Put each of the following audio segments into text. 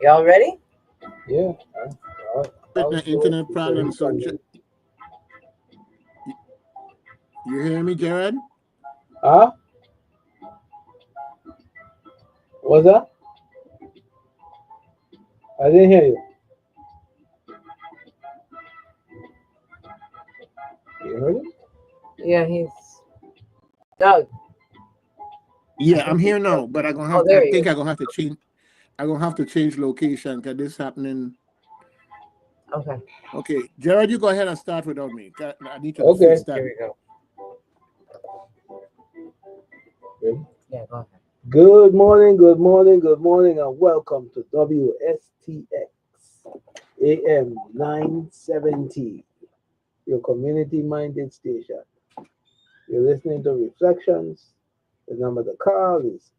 Y'all ready? Yeah. With the internet problem, so you hear me, Jared? Huh? What's that? I didn't hear you. You heard it? Yeah, he's Doug. Yeah, I'm here now, but Oh, there I he think is. I'm gonna have to change. I'm gonna have to change location because this happening. Okay, Okay, Jared, you go ahead and start without me. I need you to Okay. fix that. here we go. Ready? Yeah, go ahead. Good morning, good morning, good morning, and welcome to WSTX AM 970, your community-minded station. You're listening to Reflections. The number to call is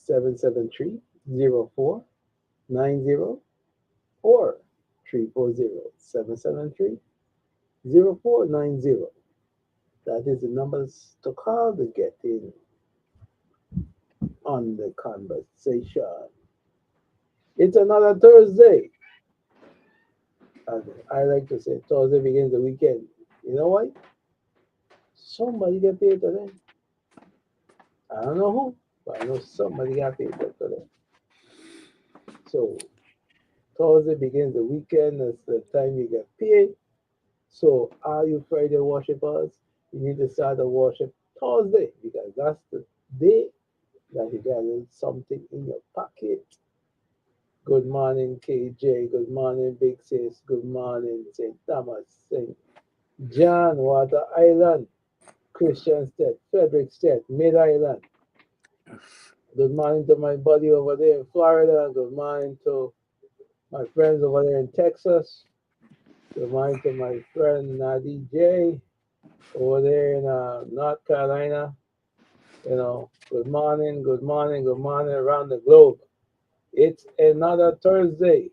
340-773-0490 or 340-773-0490. That is the numbers to call to get in on the conversation. It's another Thursday. And I like to say Thursday begins the weekend. You know why? Somebody get paid today. I don't know who, but I know somebody got paid today. So Thursday begins the weekend. That's the time you get paid. So all you Friday worshipers, you need to start the worship Thursday because that's the day that you got something in your pocket. Good morning, KJ. Good morning, Big Sis. Good morning, St. Thomas, St. John, Water Island, Christian State, Frederick State, Mid Island. Good morning to my buddy over there in Florida. Good morning to my friends over there in Texas. Good morning to my friend Nadi J over there in North Carolina. Good morning, good morning, good morning around the globe. It's another Thursday.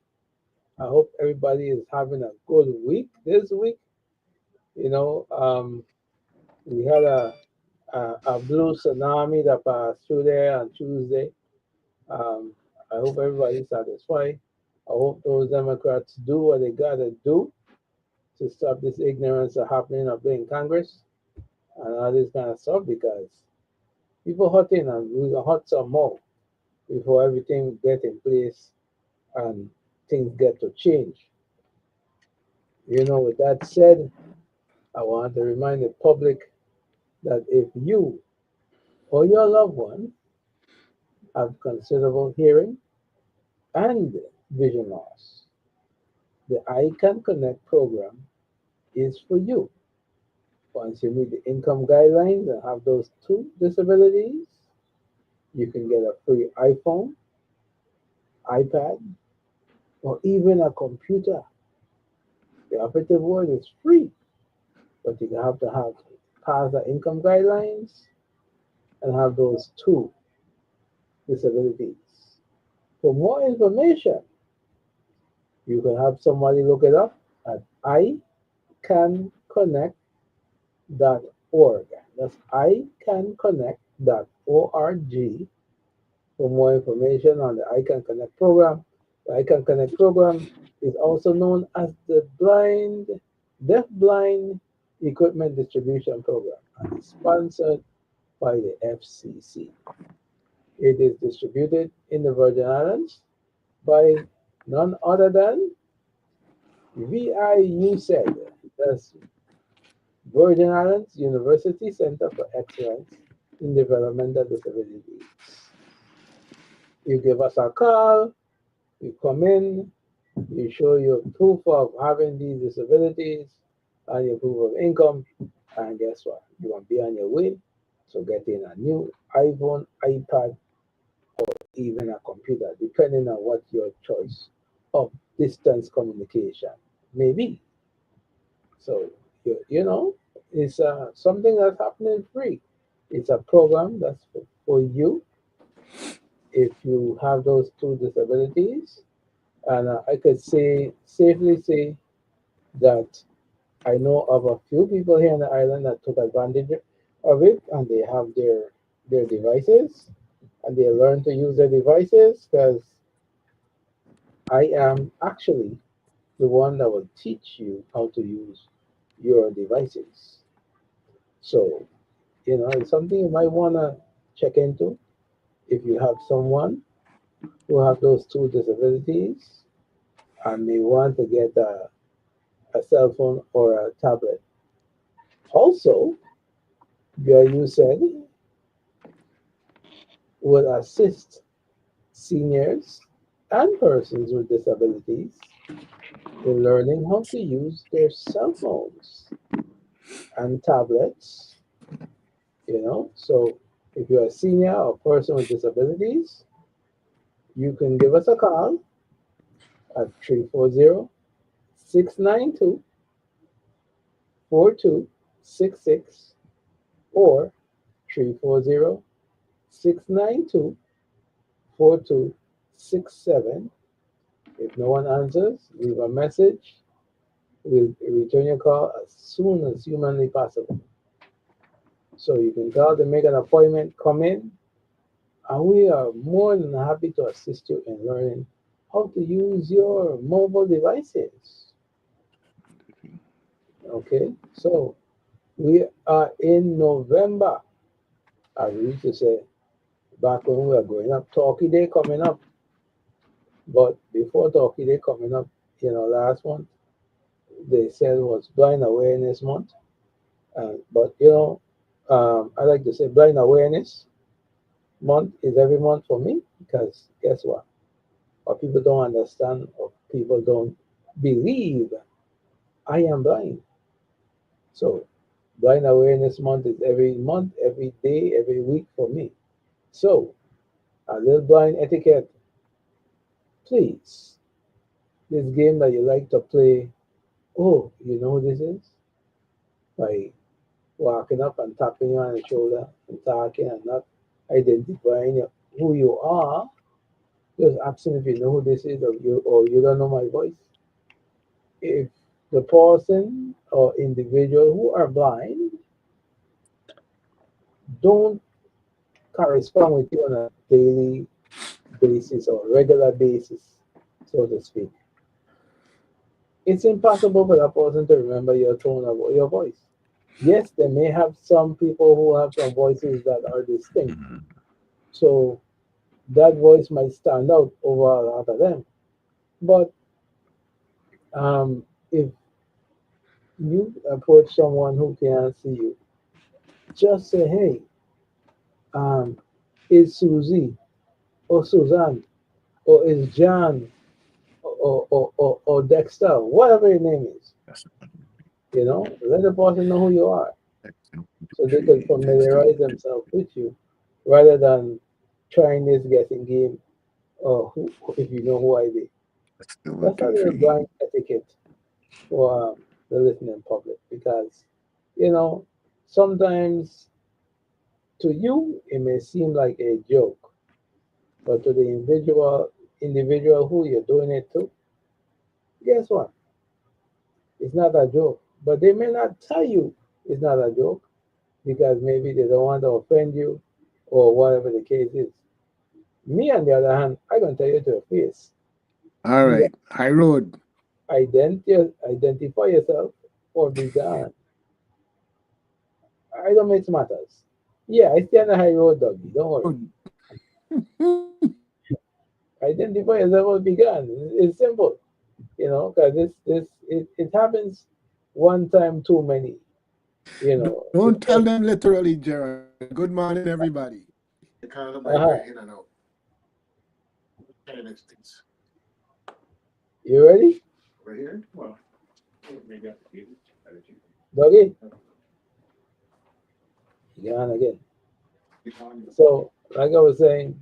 I hope everybody is having a good week this week. You know, um, we had a blue tsunami that passed through there on Tuesday. Um, I hope everybody's satisfied. I hope those Democrats do what they gotta do to stop this ignorance of happening up there in Congress and all this kind of stuff because people hurting and we're gonna hurt some more before everything get in place and things get to change. With that said, I want to remind the public that if you or your loved one have considerable hearing and vision loss, the I Can Connect program is for you. Once you meet the income guidelines and have those two disabilities, you can get a free iPhone, iPad, or even a computer. The operative word is free, but you have to have pass the income guidelines and have those two disabilities. For more information, you can have somebody look it up at icanconnect.org. That's icanconnect.org for more information on the ICANN Connect program. The ICANN Connect program is also known as the Deaf Blind Equipment Distribution Program and is sponsored by the FCC. It is distributed in the Virgin Islands by none other than VIUSED, that's Virgin Islands University Center for Excellence in Developmental Disabilities. You give us a call, you come in, you show your proof of having these disabilities and your proof of income, and guess what? You're going to be on your way to getting a new iPhone, iPad, even a computer, depending on what your choice of distance communication may be. So, it's something that's happening free. It's a program that's for you if you have those two disabilities. And I could safely say that I know of a few people here on the island that took advantage of it and they have their devices and they learn to use their devices, because I am actually the one that will teach you how to use your devices. So, it's something you might want to check into if you have someone who have those two disabilities and they want to get a cell phone or a tablet. Also, where you said would assist seniors and persons with disabilities in learning how to use their cell phones and tablets. So if you're a senior or person with disabilities, you can give us a call at 340-692-4266 or 340-692-4267. If no one answers, leave a message. We'll return your call as soon as humanly possible. So you can call to make an appointment, come in, and we are more than happy to assist you in learning how to use your mobile devices. Okay, so we are in November. I used to say back when we were growing up, Talkie Day coming up. But before Talkie Day coming up, last month, they said it was Blind Awareness Month. But I like to say Blind Awareness Month is every month for me, because guess what? Or people don't understand, or people don't believe I am blind. So Blind Awareness Month is every month, every day, every week for me. So a little blind etiquette, please. This game that you like to play, oh, you know what this is? By walking up and tapping you on the shoulder and talking and not identifying who you are, just asking if you know who this is, or you don't know my voice. If the person or individual who are blind don't correspond with you on a daily basis or regular basis, so to speak, it's impossible for that person to remember your tone of your voice. Yes, they may have some people who have some voices that are distinct, so that voice might stand out over a lot of them. But if you approach someone who can't see you, just say, "Hey, um, is Susie or Suzanne or is John or Dexter, whatever your name is." Let the person know who you are, so they can familiarize themselves with you, rather than trying this guessing game. Or who, if you know who I be. That's a little blind etiquette for the listening public, because you know sometimes to you it may seem like a joke, but to the individual who you're doing it to, guess what? It's not a joke. But they may not tell you it's not a joke, because maybe they don't want to offend you, or whatever the case is. Me, on the other hand, I can tell you to your face. All Either right. High road. identify yourself or be gone. I don't make matters. Yeah, I stay on the high road, doggy. Don't worry. Road. Identify yourself or be gone. It's simple, because it happens one time too many. You know, Don't tell because, them literally, Gerald. Good morning, everybody. The kind of might uh-huh. in and out. Kind of things. You ready, Over here? Well, maybe I have to doggy? Gone again. So, like I was saying,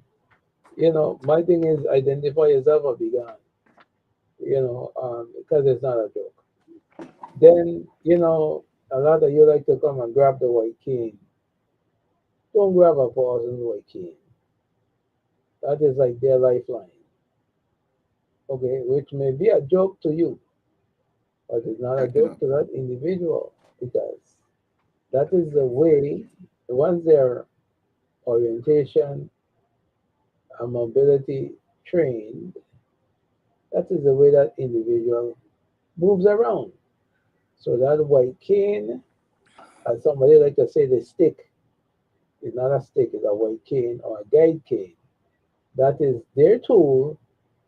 my thing is identify yourself or be gone. Because it's not a joke. Then, a lot of you like to come and grab the white cane. Don't grab a person's white cane. That is like their lifeline, okay? Which may be a joke to you, but it's not a back it joke up. to that individual, because that is the way, once their orientation a mobility trained, that is the way that individual moves around. So that white cane, as somebody like to say, the stick is not a stick, it's a white cane or a guide cane. That is their tool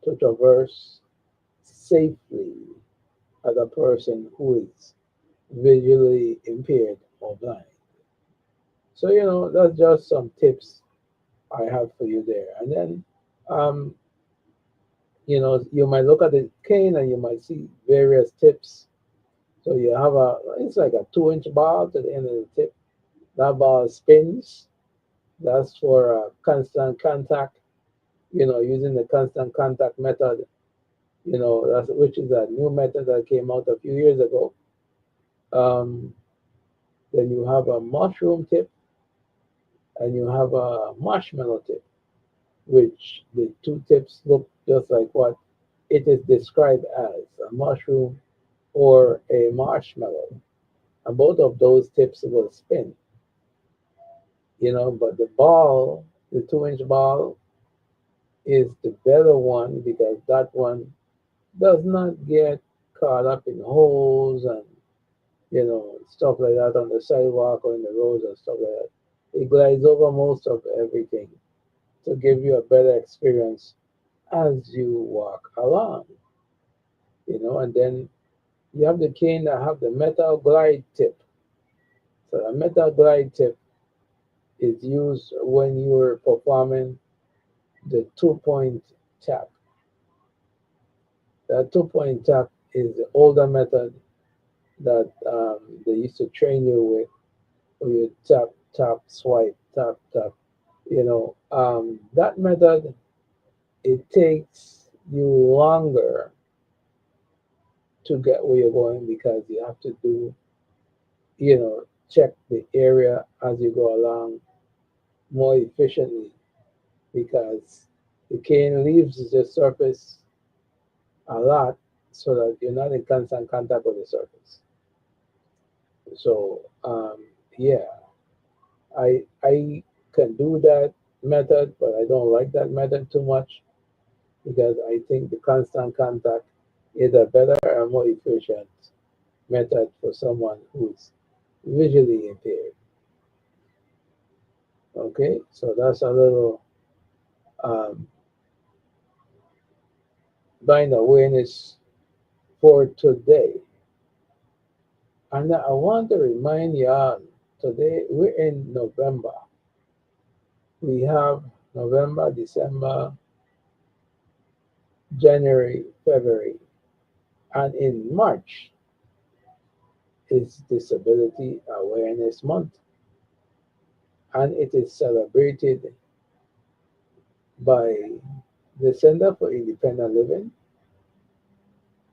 to traverse safely as a person who is visually impaired or blind. So, that's just some tips I have for you there. And then, um, you might look at the cane and you might see various tips. So you have it's like a 2-inch ball to the end of the tip. That ball spins. That's for constant contact, using the constant contact method, which is a new method that came out a few years ago. Um, then you have a mushroom tip and you have a marshmallow tip, which the two tips look just like what it is described as a mushroom or a marshmallow. And both of those tips will spin, but the ball, the 2-inch ball, is the better one because that one does not get caught up in holes and stuff like that on the sidewalk or in the roads and stuff like that. It glides over most of everything to give you a better experience as you walk along. And then you have the cane that have the metal glide tip. So a metal glide tip is used when you're performing the 2-point tap. That 2-point tap is the older method that they used to train you with, where you tap, tap, swipe, tap, tap. That method, it takes you longer to get where you're going because you have to check the area as you go along more efficiently because the cane leaves the surface a lot so that you're not in constant contact with the surface. So yeah, I can do that method, but I don't like that method too much because I think the constant contact is a better and more efficient method for someone who's visually impaired. Okay, so that's a little um, blind awareness for today. And I want to remind y'all today we're in November. We have November, December, January, February, and in March is Disability Awareness Month. And it is celebrated by the Center for Independent Living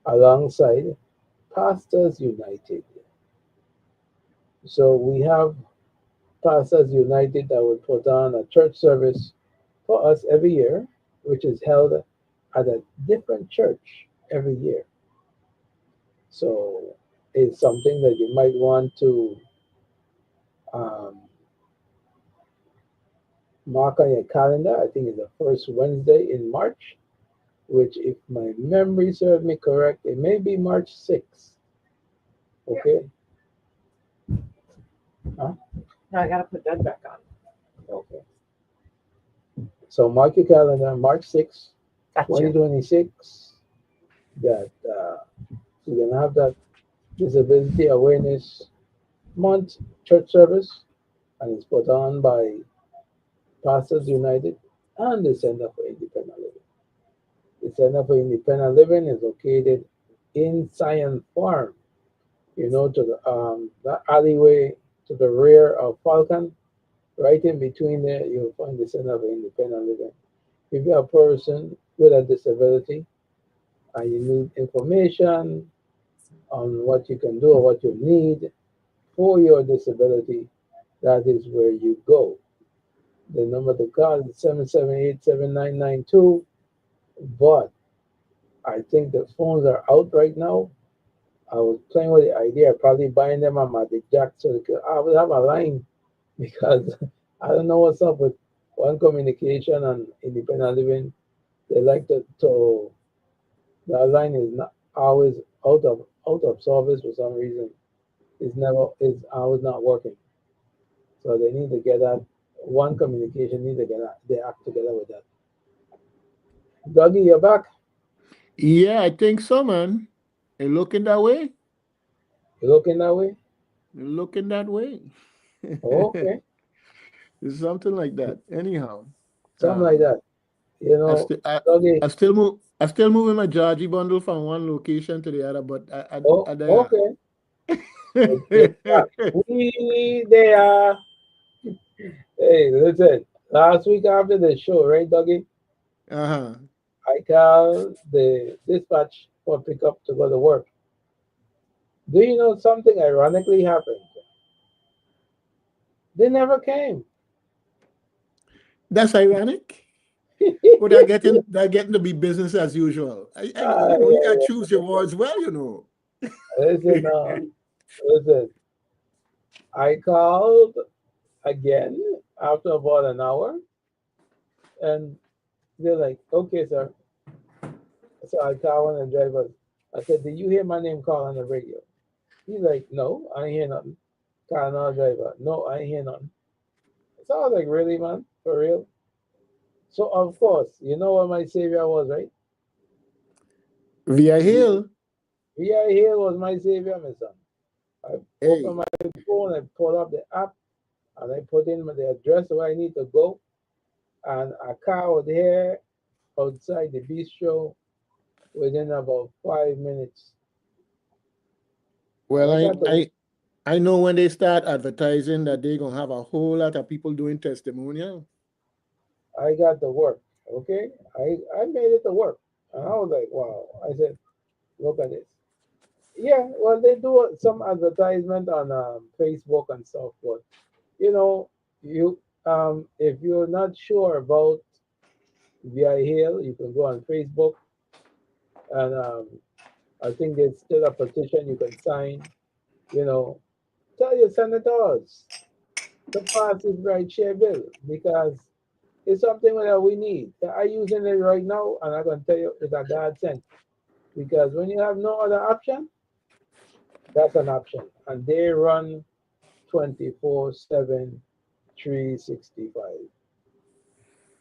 alongside Pastors United. So we have Pastors United that will put on a church service for us every year, which is held at a different church every year. So it's something that you might want to um, mark on your calendar. I think it's the first Wednesday in March, which, if my memory serves me correct, it may be March 6th. Okay? Huh? No, I gotta put that back on. Okay. So mark your calendar, March 6th, Gotcha. 2026, that we're going to have that Disability Awareness Month church service, and it's put on by Pastors United and the Center for Independent Living. The Center for Independent Living is located in Science Farm, to the alleyway to the rear of Falcon. Right in between there, you'll find the Center for Independent Living. If you're a person with a disability and you need information on what you can do or what you need for your disability, that is where you go. The number to call is 778-7992. But I think the phones are out right now. I was playing with the idea of probably buying them on Magic Jack so I would have a line because I don't know what's up with one communication and independent living, they like to the line is not always out of service for some reason. It's always not working. So they need to get that one communication need to get that they act together with that. Dougie, you're back. Yeah, I think so, man. It looking that way. You looking that way? Looking that way. Okay, It's something like that. Anyhow, something like um, that. You I know, still I, Dougie. I still move. I still moving my Georgie bundle from one location to the other, but Oh, there. okay. It's back. We there. Hey, listen. Last week after the show, right, Dougie? Uh-huh. I called the dispatch for pickup to go to work. Do you know something ironically happened? They never came. That's ironic. But they're getting to be business as usual. Ah, You yeah, gotta yeah. choose your words well. Listen, listen. I called again after about an hour, and they're like, "Okay, sir." So I called one of the drivers. I said, "Did you hear my name called on the radio?" He's like, "No, I ain't hear nothing." Call another driver. "No, I ain't hear nothing." So I was like, "Really, man? For real?" So of course, you know what my savior was, right? Via Hill. VI here was my savior, my son. I opened Hey, my phone, I pulled up the app, and I put in the address where I need to go, and a car was here outside the bistro within about 5 minutes. And well, I got to I know when they start advertising that they're gonna have a whole lot of people doing testimonial. I got to work. Okay, I made it to work, and I was like, wow. I said, look at this. Yeah, well, they do some advertisement on Facebook and stuff, but you know, you if you're not sure about VI Hill, you can go on Facebook, and I think there's still a petition you can sign. You know, tell your senators to pass this right share bill because it's something that we need. I'm using it right now, and I'm gonna tell you it's a godsend because when you have no other option, that's an option, and they run 24/7, 365.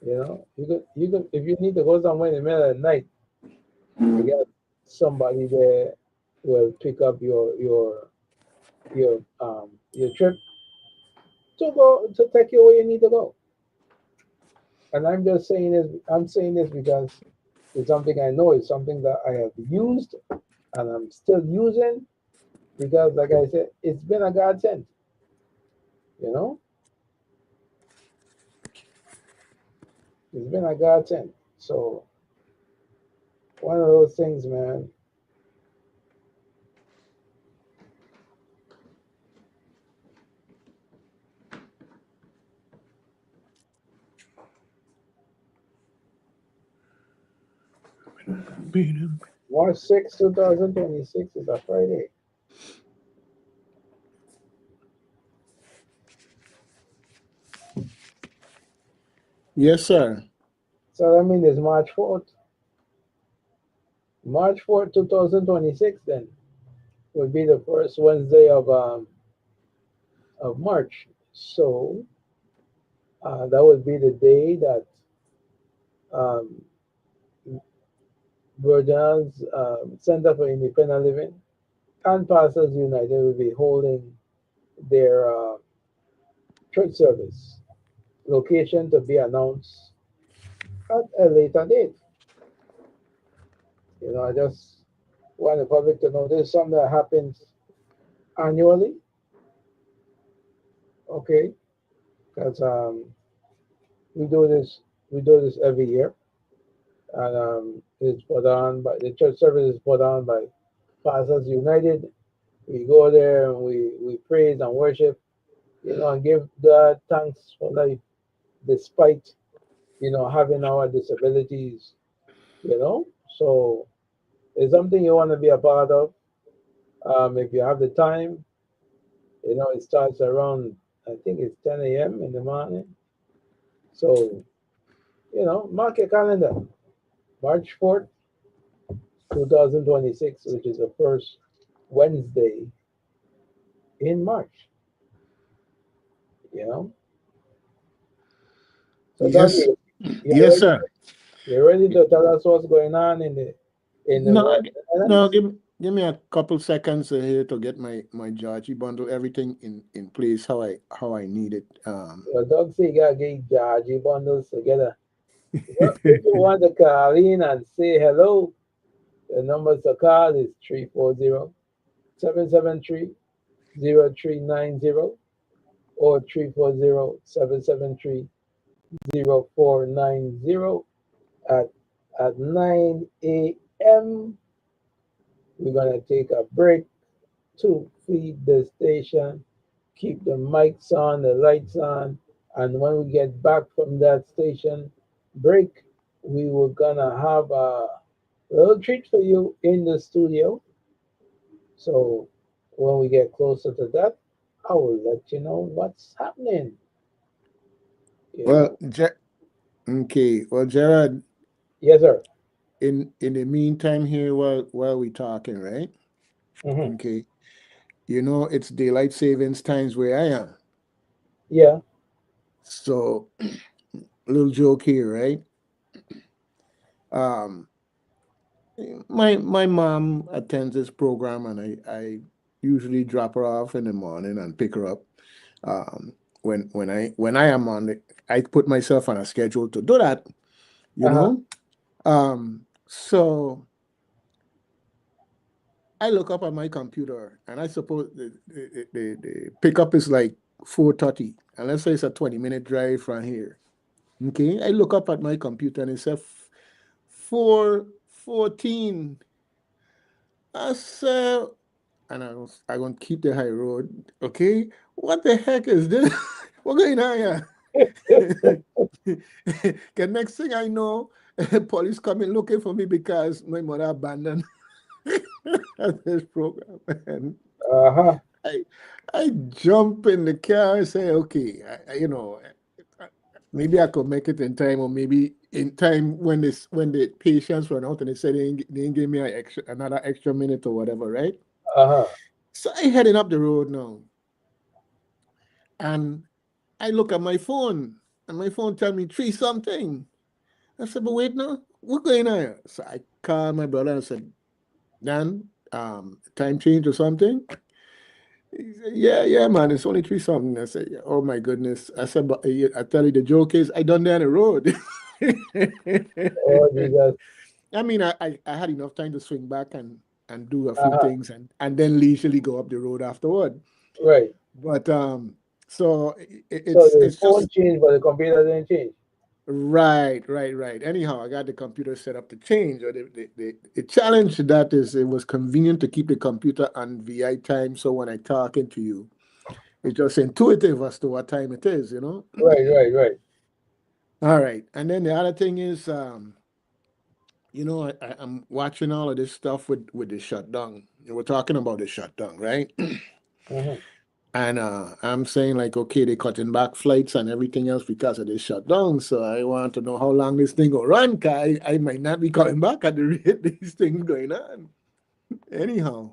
You can if you need to go somewhere in the middle of the night, you got somebody there will pick up your trip to go to take you where you need to go. And I'm saying this because it's something I know, it's something that I have used and I'm still using because like I said, it's been a godsend, you know? It's been a godsend. So one of those things, man. March 6, 2026 is a Friday. Yes, sir. So that means it's March 4th. March 4th, 2026 then would be the first Wednesday of March. So that would be the day that um, Virginia's Center for Independent Living and Pastors United will be holding their church service. Location to be announced at a later date. I just want the public to know this is something that happens annually, okay? Because we do this every year, and it's put on by the church service is put on by Pastors United. We go there and we praise and worship, and give God thanks for life despite having our disabilities, you know. So it's something you want to be a part of. If you have the time, it starts around I think it's 10 a.m. in the morning, So, mark your calendar. March 4th, 2026, which is the first Wednesday in March. You know? So, Yes, Dougie, you yes, ready? sir. You ready to tell us what's going on in the No, Virgin no, Islands? give me a couple seconds here to get my Georgie bundle, everything in place how I need it. Your dog say you gotta get Georgie bundles together. Well, if you want to call in and say hello, the number to call is 340-773-0390 or 340-773-0490 at 9 a.m. We're gonna take a break to feed the station, keep the mics on, the lights on, and when we get back from that station break, we were gonna have a little treat for you in the studio. So when we get closer to that, I will let you know what's happening. You Well, know? okay. Well, Gerard, Yes, sir. in the meantime here while we talking, right? Hmm. Okay. It's daylight savings times where I am. Yeah. So, little joke here, right? Um, my mom attends this program, and I usually drop her off in the morning and pick her up. Um, when I am on it, I put myself on a schedule to do that. You Uh huh. know. So I look up at my computer, and I suppose the pickup is like 4:30, and let's say it's a 20-minute drive from here. Okay, I look up at my computer and it says 4:14. I said, and I gonna keep the high road. Okay, what the heck is this? What going on here? The next thing I know, police coming looking for me because my mother abandoned this program. And Uh huh. I I jump in the car and say, okay, maybe I could make it in time, or maybe in time when the patients run out and they say they ain't give me another extra minute or whatever, right? Uh huh. So I heading up the road now, and I look at my phone, and my phone tell me three something. I said, but wait now, what going on here? So I called my brother and said, Dan, time change or something? He said, yeah, man, it's only three something. I said, yeah, oh my goodness. I said, but I tell you, the joke is, I done down the road. Oh Jesus. I mean, I had enough time to swing back and do a Uh few huh. things and then leisurely go up the road afterward. Right. But so So the it's phone just changed, but the computer didn't change. right. Anyhow, I got the computer set up to change. Or the challenge to that is it was convenient to keep the computer on VI time. So when I talking to you, it's just intuitive as to what time it is. Right. Right. Right. All right. And then the other thing is, I'm watching all of this stuff with the shutdown. We're talking about the shutdown, right? Hmm. And I'm saying like, okay, they're cutting back flights and everything else because of this shutdown. So I want to know how long this thing will run. 'Cause I might not be coming back at the rate these things going on. Anyhow,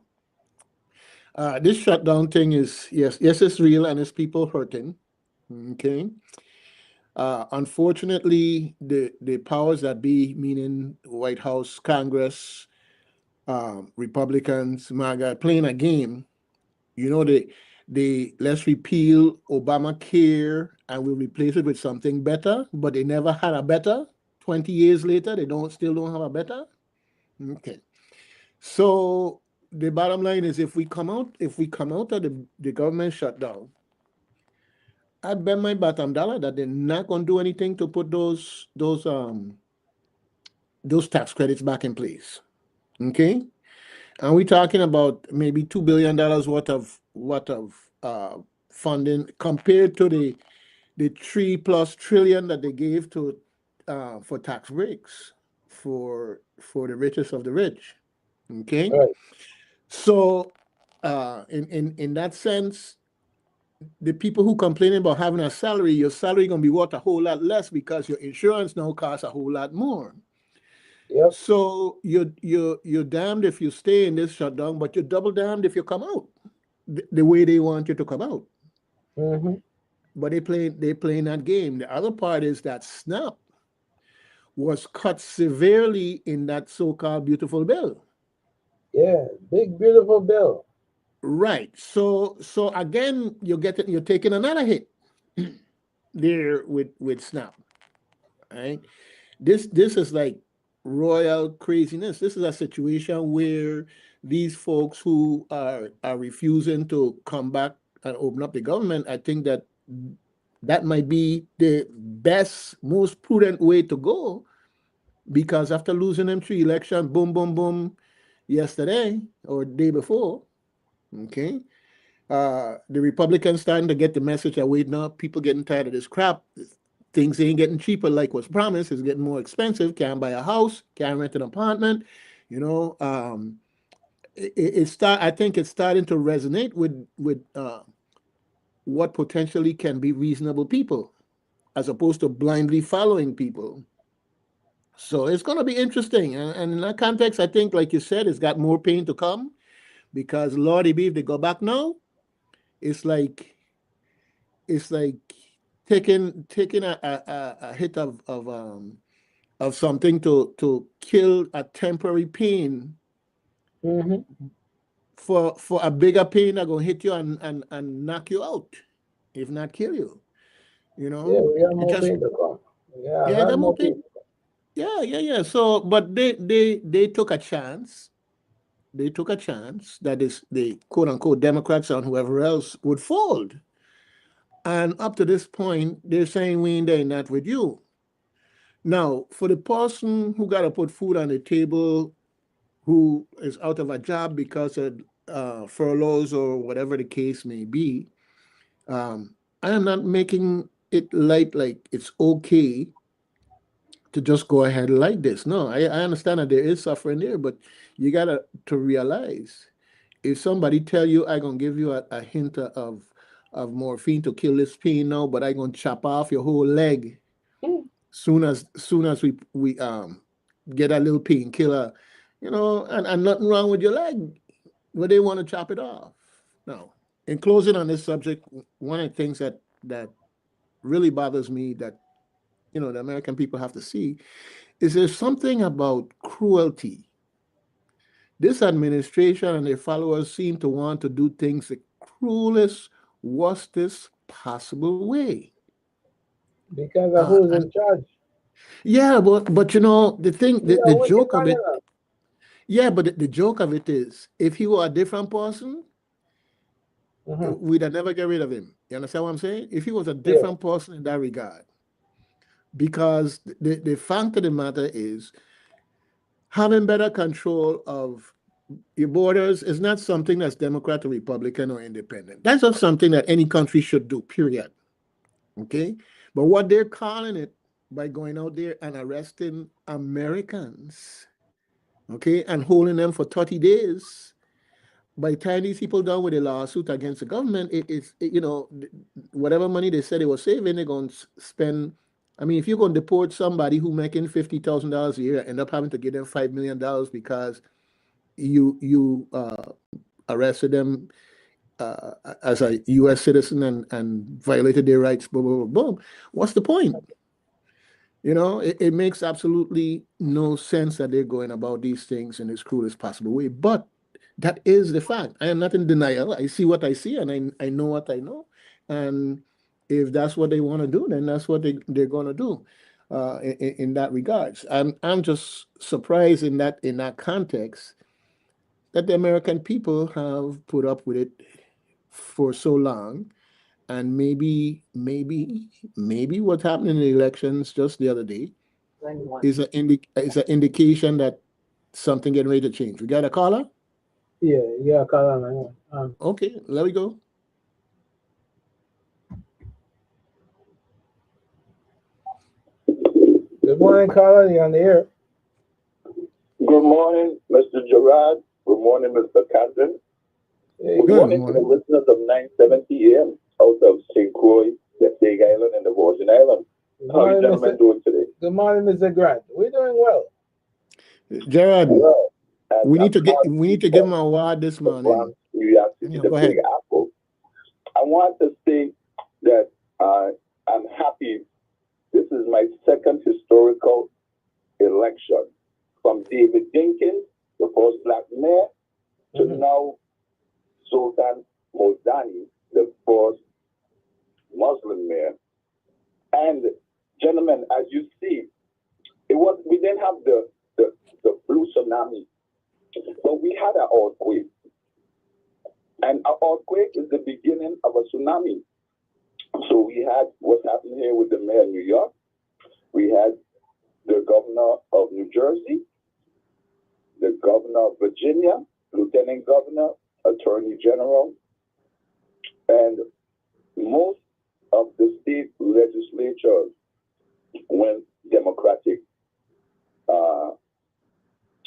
this shutdown thing is yes, it's real and it's people hurting. Okay. Unfortunately, the powers that be, meaning White House, Congress, Republicans, MAGA, playing a game. They let's repeal Obamacare and we'll replace it with something better, but they never had a better. 20 years later, they still don't have a better. Okay. So the bottom line is if we come out of the government shutdown, I bet my bottom dollar that they're not gonna do anything to put those tax credits back in place. Okay. And we're talking about maybe $2 billion worth of funding compared to the 3+ trillion that they gave to for tax breaks for the richest of the rich. Okay, Right. so in that sense, the people who complaining about having a salary, your salary gonna be worth a whole lot less because your insurance now costs a whole lot more. Yep. So you're damned if you stay in this shutdown, but you're double damned if you come out the way they want you to come out. Mm-hmm. But they playing that game. The other part is that SNAP was cut severely in that so-called beautiful bill. Yeah, big beautiful bill. Right. So again, you're taking another hit there with SNAP. Right. This is like royal craziness. This is a situation where these folks who are refusing to come back and open up the government, I think that might be the best, most prudent way to go, because after losing them 3 elections, boom, boom, boom, yesterday or the day before, okay, the Republicans starting to get the message that wait, no, people getting tired of this crap. Things ain't getting cheaper like was promised. It's getting more expensive. Can't buy a house. Can't rent an apartment. You know, I think it's starting to resonate with what potentially can be reasonable people, as opposed to blindly following people. So it's going to be interesting. And in that context, I think, like you said, it's got more pain to come, because Lordy B, if they go back now, it's like taking a hit of something to kill a temporary pain Mm-hmm. for a bigger pain that gonna hit you and knock you out, if not kill you. You Yeah, know, we got it more just pain to come. Yeah, a yeah, lot that more more pain. pain. Yeah. So, but they took a chance. They took a chance that is the quote unquote Democrats and whoever else would fold. And up to this point, they're saying we ain't doing that with you. Now, for the person who got to put food on the table, who is out of a job because of furloughs or whatever the case may be, I am not making it like it's okay to just go ahead like this. No, I understand that there is suffering there, but you gotta to realize, if somebody tell you I gonna give you a hint of morphine to kill this pain now, but I gonna chop off your whole leg soon as we get a little painkiller, and nothing wrong with your leg, but they want to chop it off. Now, in closing on this subject, one of the things that really bothers me, that the American people have to see, is there's something about cruelty. This administration and their followers seem to want to do things the cruelest, worstest possible way. Because of who's And in charge. yeah, but the thing, You the know, wicked joke of man it, enough. yeah, but the joke of it is, if he were a different person, Mm-hmm. we'd have never get rid of him. You understand what I'm saying? If he was a Yeah. different person in that regard, because the fact of the matter is, having better control of your borders is not something that's Democrat or Republican or independent. That's not something that any country should do, period. Okay? But what they're calling it, by going out there and arresting Americans, okay, and holding them for 30 days, by the time these people done with a lawsuit against the government, whatever money they said they were saving, they're going to spend. I mean, if you're going to deport somebody who making $50,000 a year, end up having to give them $5 million because you arrested them as a U.S. citizen and violated their rights, boom, boom, boom, boom. What's the point? It makes absolutely no sense that they're going about these things in as cruelest possible way. But that is the fact. I am not in denial. I see what I see, and I know what I know. And if that's what they want to do, then that's what they're going to do. In that regards, I'm just surprised in that context that the American people have put up with it for so long. And maybe what happened in the elections just the other day is an indication that something getting ready to change. We got a caller? Yeah, you gotta call on Okay, there we go. Good morning, caller. You're on the air. Good morning, Mr. Gerard. Good morning, Mr. Captain. Hey, Good Good morning to the morning. listeners of 970 AM. out of St. Croix, the Sag Island, and the Virgin Island. Good How are you morning, gentlemen Mr. doing today? Good morning, Mr. Grant. We're doing well. Gerard, Well, as we need I'm to give him an award this morning. Curiosity, Yeah, the go Big ahead. Apple. I want to say that I'm happy. This is my second historical election from David Dinkins, the first black mayor, to now Sultan Mozdani, the first Muslim mayor. And gentlemen, as you see, we didn't have the blue tsunami, but we had an earthquake. And an earthquake is the beginning of a tsunami. So we had what's happening here with the mayor of New York. We had the governor of New Jersey, the governor of Virginia, lieutenant governor, attorney general, and most of the state legislatures went Democratic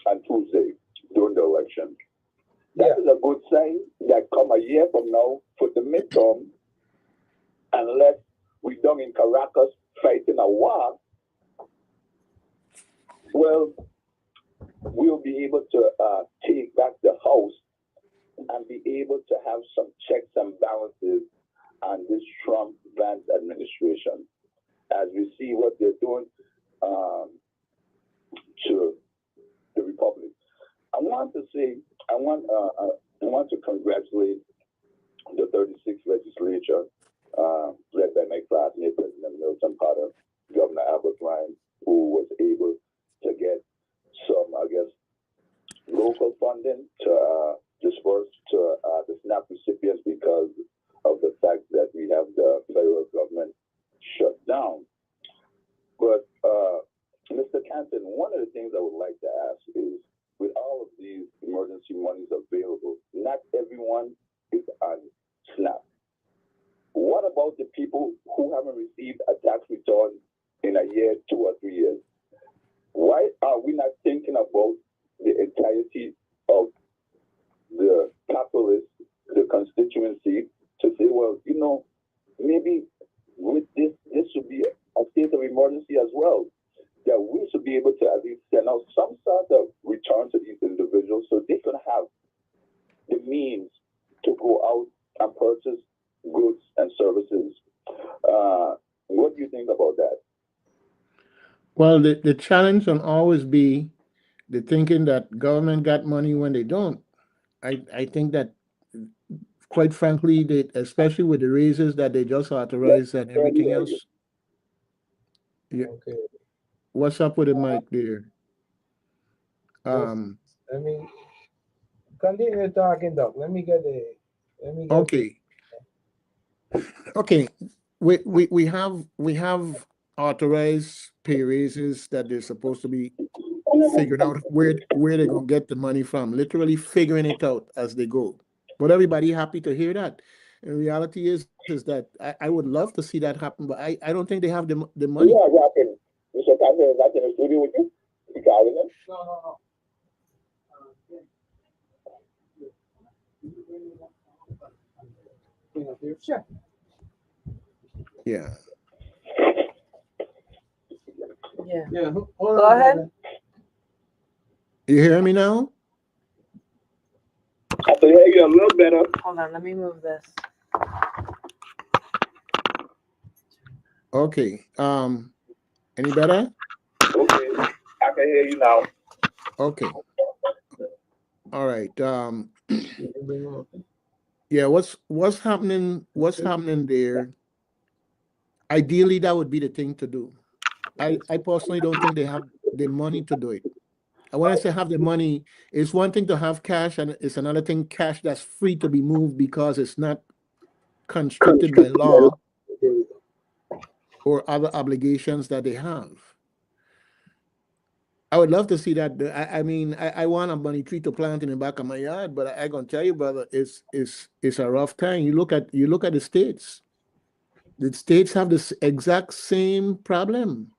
on Tuesday during the election. That is a good sign that come a year from now for the midterm, unless we done in Caracas fighting a war, well, we'll be able to take back the House and be able to have some checks and balances on this Trump-Vance administration, as we see what they're doing to the Republic. I want to congratulate the 36th legislature, led by my classmate, President Milton Potter, Governor Albert Ryan, who was able to get some, I guess, local funding to disperse to the SNAP recipients because of the fact that we have the federal government shut down. But Mr. Canton, one of the things I would like to ask is, with all of these emergency monies available, not everyone is on SNAP. What about the people who haven't received a tax return in a year, 2 or 3 years? Why are we not thinking about the entirety of the populace, the constituency, to say, well, you know, maybe with this should be a state of emergency as well, that we should be able to at least send out some sort of return to these individuals so they can have the means to go out and purchase goods and services. What do you think about that? Well, the challenge will always be the thinking that government got money when they don't. I think that, quite frankly, especially with the raises that they just authorized and everything else. Yeah. Okay. What's up with the mic there? Let me continue talking, Doc. Okay. Okay. We have authorized pay raises that they're supposed to be figuring out where they're gonna get the money from, literally figuring it out as they go. But everybody happy to hear that. And reality is that I would love to see that happen, but I don't think they have the money. Yeah, Rockin'. Mr. Canton is not in the studio with you? You calling him? No. Sure. Yeah. Yeah. Yeah. Go ahead. You hear me now? I can hear you a little better. Hold on, let me move this. Okay. Any better? Okay, I can hear you now. Okay. All right. Yeah, what's happening there? Ideally, that would be the thing to do. I personally don't think they have the money to do it. And when I say have the money, it's one thing to have cash, and it's another thing, cash that's free to be moved because it's not constricted by law or other obligations that they have. I would love to see that. I mean, I want a money tree to plant in the back of my yard, but I gonna tell you, brother, it's a rough time. You look at the states. The states have this exact same problem,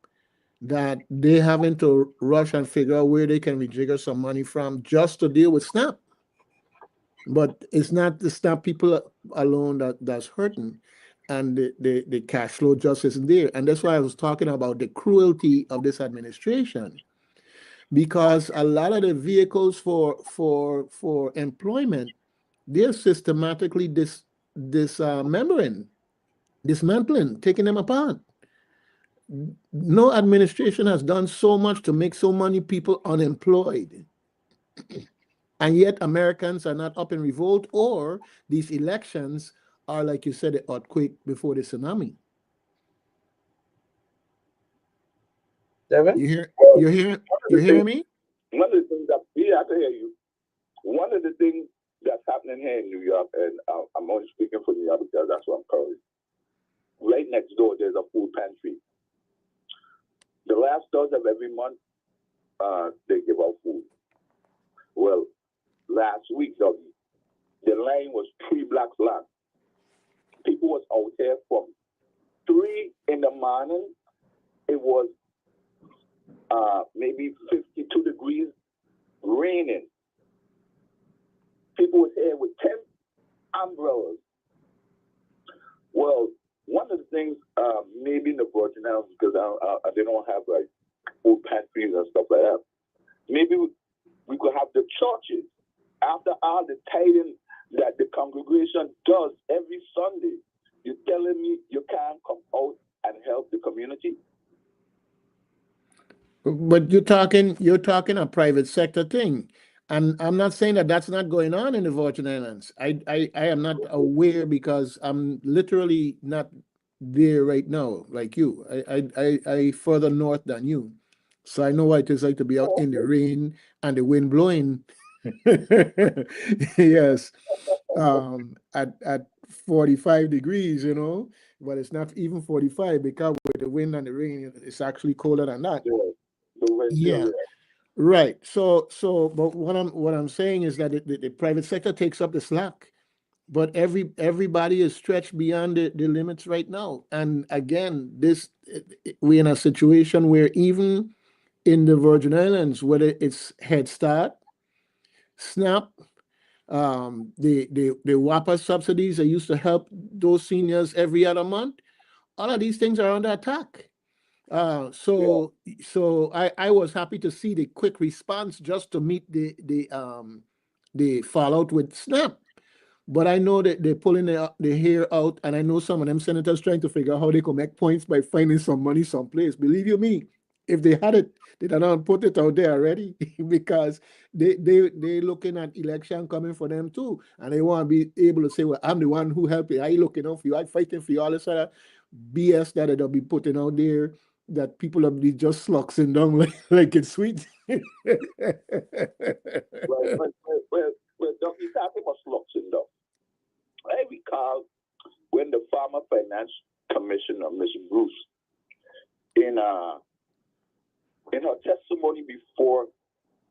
that they having to rush and figure out where they can rejigger some money from just to deal with SNAP. But it's not the SNAP people alone that's hurting. and the cash flow just isn't there. And that's why I was talking about the cruelty of this administration, because a lot of the vehicles for employment, they're systematically dismantling, taking them apart. No administration has done so much to make so many people unemployed. And yet Americans are not up in revolt, or these elections are, like you said, the earthquake before the tsunami. Devin? You hear me? One of the things that, yeah, I can hear you. One of the things that's happening here in New York, and I'm only speaking for New York because that's what I'm currently. Right next door, there's a food pantry. The last Thursday of every month, they give out food. Well, last week, the line was 3 blocks long. People was out there from 3 in the morning. It was maybe 52 degrees, raining. People was here with 10 umbrellas. Well, one of the things, maybe in the Virgin Islands, because they don't have like food pantries and stuff like that, maybe we could have the churches, after all the tithing that the congregation does every Sunday. You're telling me you can't come out and help the community? But you're talking a private sector thing, and I'm not saying that that's not going on in the Virgin Islands. I am not aware because I'm literally not there right now, like you. I further north than you, so I know what it is like to be out in the rain and the wind blowing. Yes, at 45 degrees, but it's not even 45 because with the wind and the rain, it's actually colder than that. Yeah, right. But what I'm saying is that the private sector takes up the slack, but everybody is stretched beyond the limits right now. And again, we're in a situation where even in the Virgin Islands, whether it's Head Start, SNAP, the WAPA subsidies that used to help those seniors every other month, all of these things are under attack. So I was happy to see the quick response just to meet the fallout with SNAP. But I know that they're pulling the hair out, and I know some of them senators trying to figure out how they could make points by finding some money someplace. Believe you me, if they had it, they'd not put it out there already because they looking at election coming for them too, and they want to be able to say, "Well, I'm the one who helped you. I looking out for you. I fighting for you." All this other BS that they'll be putting out there, that people will be just sluxing down like it's sweet. Well, Doc, you talking about sluxing down. I recall when the Farmer Finance Commissioner, Ms. Bruce, in her testimony before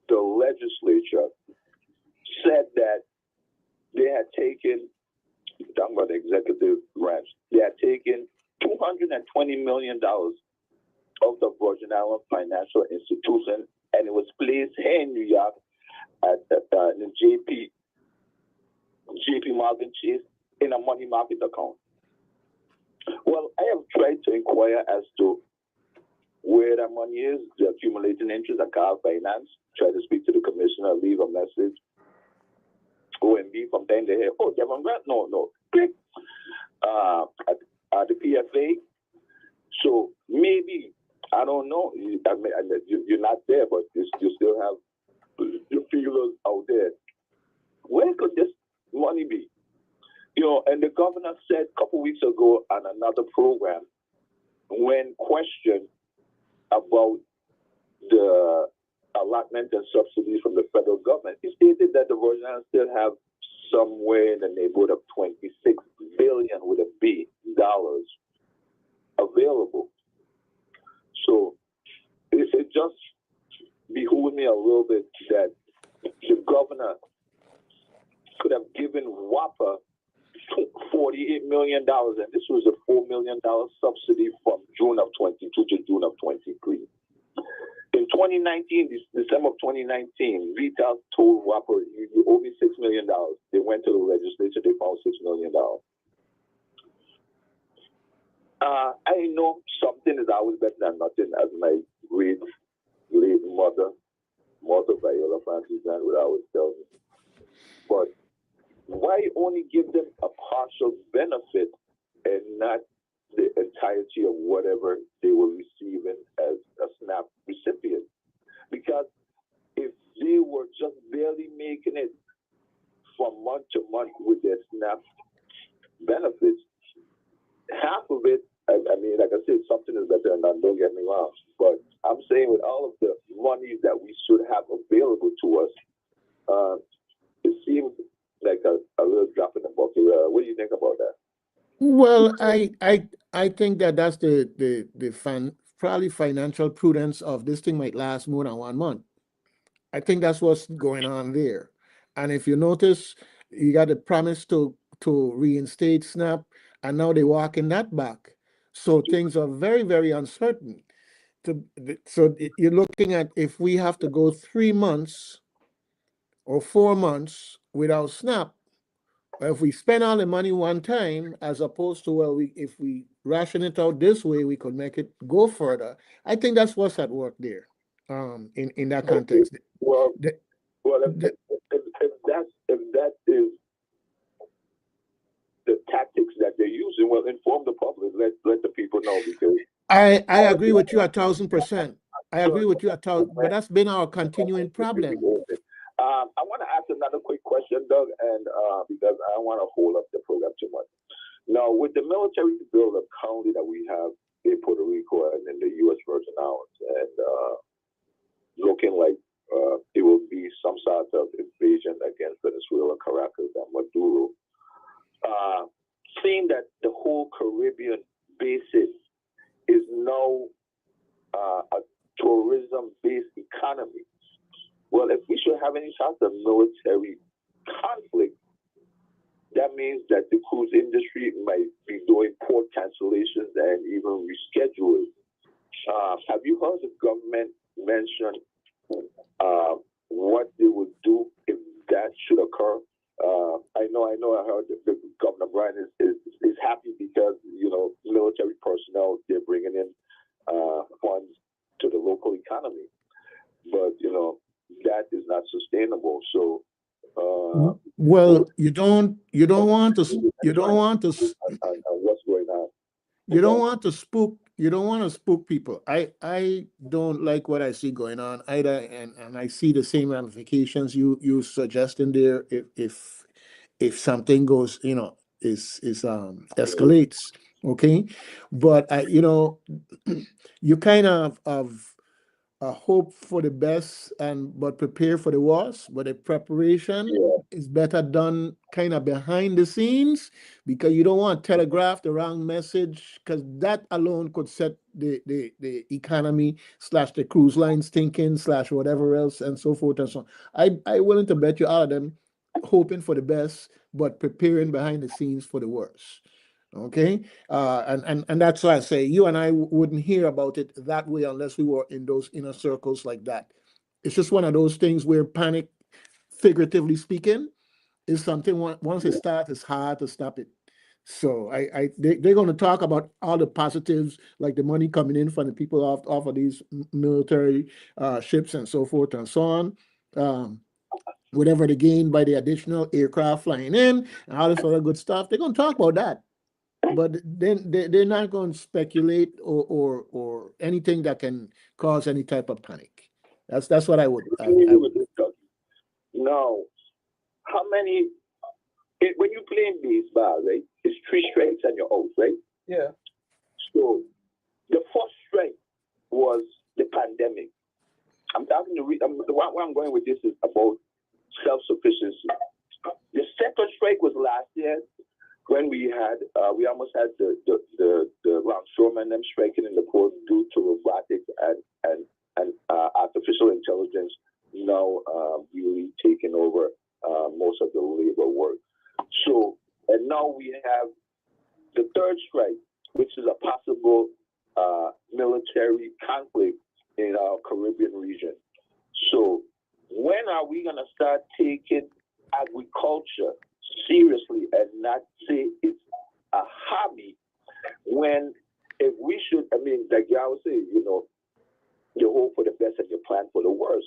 the legislature, said that they had taken, talking about the executive branch, they had taken $220 million of the Virgin Island financial institution, and it was placed here in New York at the JP Morgan Chase in a money market account. Well, I have tried to inquire as to where that money is, the accumulating interest at Car Finance, try to speak to the commissioner, leave a message. OMB from then they hear, oh, Devon Grant? No. Click. At the PFA. So maybe, I don't know, you're not there, but you still have your feelers out there. Where could this money be? And the governor said a couple weeks ago on another program, when questioned about the allotment and subsidies from the federal government, he stated that the Virgin Islands still have somewhere in the neighborhood of $26 billion with a B dollars available. So it just behooves me a little bit that the governor could have given WAPA $48 million, and this was a $4 million subsidy from June of 22 to June of 23. In 2019, December of 2019, Vital told WAPA, you owe me $6 million. They went to the legislature, they found $6 million. I know something is always better than nothing, as my great late mother Viola Francis and would always tell me. But why only give them a partial benefit and not the entirety of whatever they were receiving as a SNAP recipient? Because if they were just barely making it from month to month with their SNAP benefits, half of it, I mean, like I said, something is better than none, don't get me wrong. But I'm saying with all of the money that we should have available to us, it seems like a real drop in the bucket. What do you think about that? Well, I think that that's probably financial prudence of this thing might last more than 1 month. I think that's what's going on there. And if you notice, you got a promise to reinstate SNAP, and now they're walking that back. So things are very, very uncertain. So you're looking at, if we have to go 3 months or 4 months without SNAP, if we spend all the money one time, as opposed to, well, if we ration it out this way, we could make it go further. I think that's what's at work there. In that context. Well, The- if that is the tactics that they're using, well, inform the public. Let the people know, because I agree with you 1,000%. I agree with you 1,000%, but that's been our continuing problem. I want to ask another quick question, Doug, and because I don't want to hold up the program too much. Now, with the military buildup currently that we have in Puerto Rico and in the U.S. Virgin Islands, and looking like it will be some sort of invasion against Venezuela, Caracas, and Maduro, seeing that the whole Caribbean basin is now a tourism-based economy. Well, if we should have any sort of military conflict, that means that the cruise industry might be doing port cancellations and even rescheduling. Have you heard the government mention what they would do if that should occur? I heard that Governor Bryan is happy because, military personnel, they're bringing in funds to the local economy. But, that is not sustainable. So, well, you don't want to what's going on? You don't want to spook people. I don't like what I see going on either, and I see the same ramifications you suggesting there if something goes, escalates, okay? But you kind of hope for the best but prepare for the worst. But the preparation is better done kind of behind the scenes, because you don't want to telegraph the wrong message, because that alone could set the economy / the cruise lines thinking / whatever else, and so forth and so on. I willing to bet you all of them hoping for the best, but preparing behind the scenes for the worst. Okay, and that's why I say you and I wouldn't hear about it that way unless we were in those inner circles like that. It's just one of those things where panic, figuratively speaking, is something once it starts, it's hard to stop it. So they're going to talk about all the positives, like the money coming in from the people off of these military ships and so forth and so on. Whatever they gain by the additional aircraft flying in and all this other good stuff, they're going to talk about that. But then they're not going to speculate or anything that can cause any type of panic. That's what I would. Now, how many? When you play in baseball, right? It's 3 strikes and you're out, right? Yeah. So the first strike was the pandemic. I'm talking to where I'm going with this is about self-sufficiency. The second strike was last year, when we almost had the longshoremen them striking in the port due to robotics and artificial intelligence now really taking over most of the labor work. So, and now we have the third strike, which is a possible military conflict in our Caribbean region. So, when are we going to start taking agriculture seriously and not say it's a hobby, when I would say, you know, you hope for the best and you plan for the worst.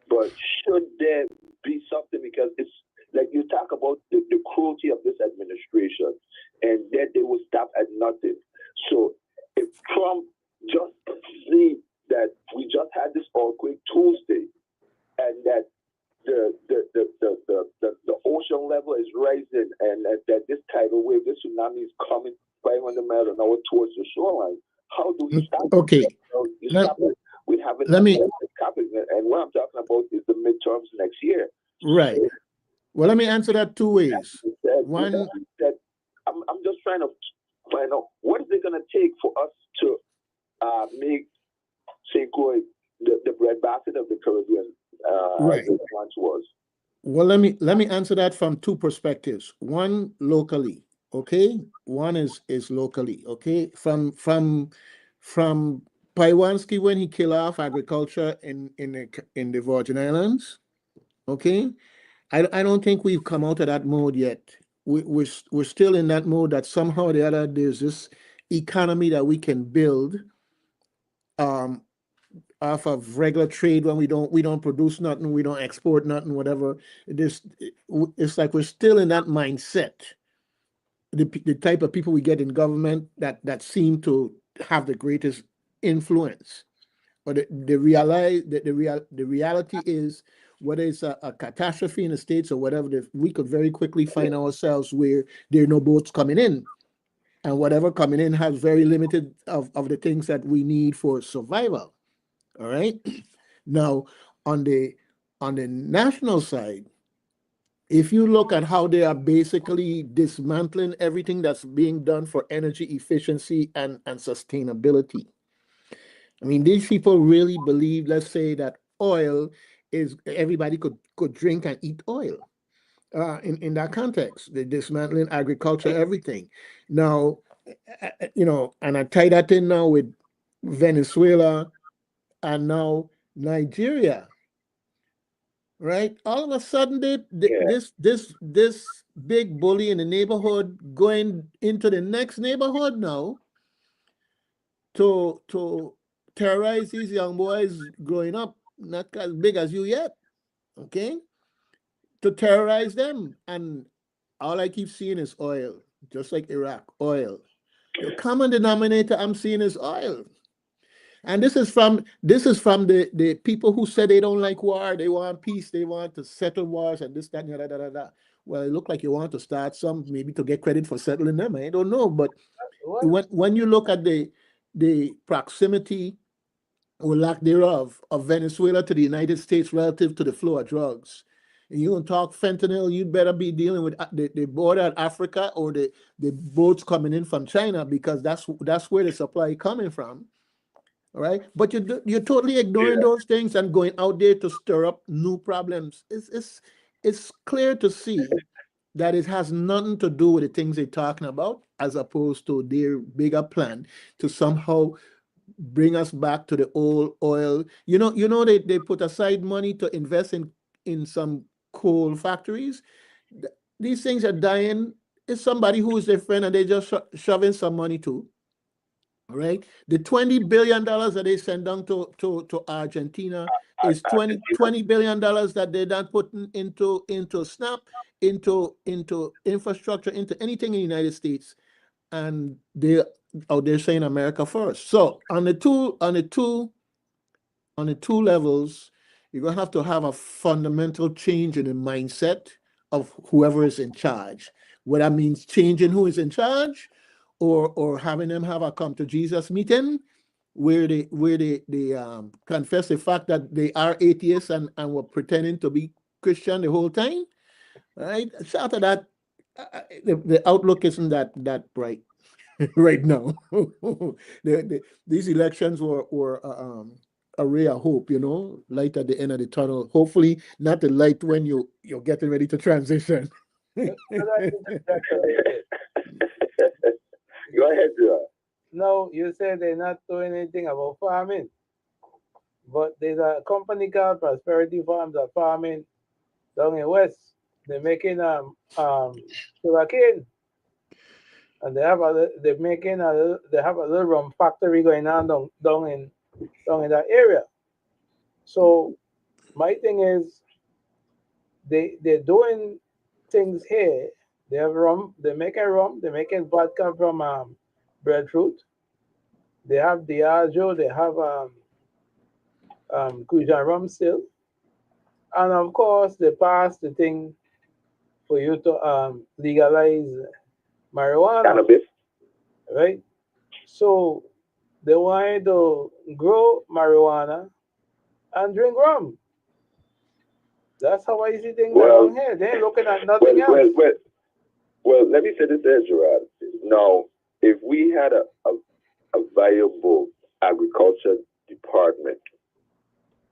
But should there be something, because it's like you talk about the cruelty of this administration, and that they will stop at nothing. So if Trump just see that we just had this earthquake Tuesday, and that the ocean level is rising, and that this tidal wave, this tsunami is coming 500 miles an hour towards the shoreline, how do we stop it? Okay. You know, you stop it. We haven't. Let me. And what I'm talking about is the midterms next year. Right. Well, let me answer that two ways. One, I'm just trying to find out what is it going to take for us to make St. Croix the breadbasket of the Caribbean, right. as it once was. Well, let me answer that from two perspectives. One locally, okay. One is locally, okay. From Paiwanski when he killed off agriculture in the Virgin Islands, okay. I don't think we've come out of that mode yet. We're still in that mode that somehow or the other there's this economy that we can build off of regular trade when we don't produce nothing, we don't export nothing, whatever. It's like we're still in that mindset. The type of people we get in government that seem to have the greatest influence. But the reality is, whether it's a catastrophe in the States or whatever, we could very quickly find ourselves where there are no boats coming in. And whatever coming in has very limited of the things that we need for survival. All right. Now, on the national side, if you look at how they are basically dismantling everything that's being done for energy efficiency and sustainability. I mean, these people really believe, let's say, that oil is everybody could drink and eat oil. In that context, the dismantling agriculture, everything. Now, and I tie that in now with Venezuela and now Nigeria, right? All of a sudden, this big bully in the neighborhood going into the next neighborhood now to terrorize these young boys growing up, not as big as you yet, okay? To terrorize them, and all I keep seeing is oil, just like Iraq, oil. The common denominator I'm seeing is oil. And this is from the people who said they don't like war, they want peace, they want to settle wars and this, that, and da, da, da, da. Well, it looked like you want to start some, maybe to get credit for settling them. I don't know. But when you look at the proximity or lack thereof of Venezuela to the United States relative to the flow of drugs, and you don't talk fentanyl, you'd better be dealing with the border at Africa or the boats coming in from China, because that's where the supply coming from. All right, but you're totally ignoring those things and going out there to stir up new problems. It's clear to see that it has nothing to do with the things they're talking about, as opposed to their bigger plan to somehow bring us back to the old oil. They put aside money to invest in some coal factories. These things are dying. It's somebody who is their friend and they just shoving some money to. All right, the $20 billion that they send down to Argentina is $20 billion that they're not putting into SNAP, into infrastructure, into anything in the United States, and they're saying America first. So on the two levels, you're gonna have a fundamental change in the mindset of whoever is in charge. What that means, changing who is in charge, or having them have a come to Jesus meeting where they confess the fact that they are atheists and were pretending to be Christian the whole time. Right? So after that, the outlook isn't that bright right now. These elections were a ray of hope, light at the end of the tunnel. Hopefully, not the light when you're getting ready to transition. Go ahead, Joe. No, you said they're not doing anything about farming, but there's a company called Prosperity Farms that farming down in West. They're making sugarcane, and they have they're making they have a little rum factory going on down in that area. So my thing is they're doing things here. They have rum. They're making rum. They're making vodka from breadfruit. They have Diageo. They have Cujan rum still, and of course they passed the thing for you to legalize marijuana, Cannabis. right? So they wanted to grow marijuana and drink rum. That's how I see things Well, around here. They ain't looking at well, nothing well, else. well, well, let me say this there, Gerard. Now, if we had a viable agriculture department,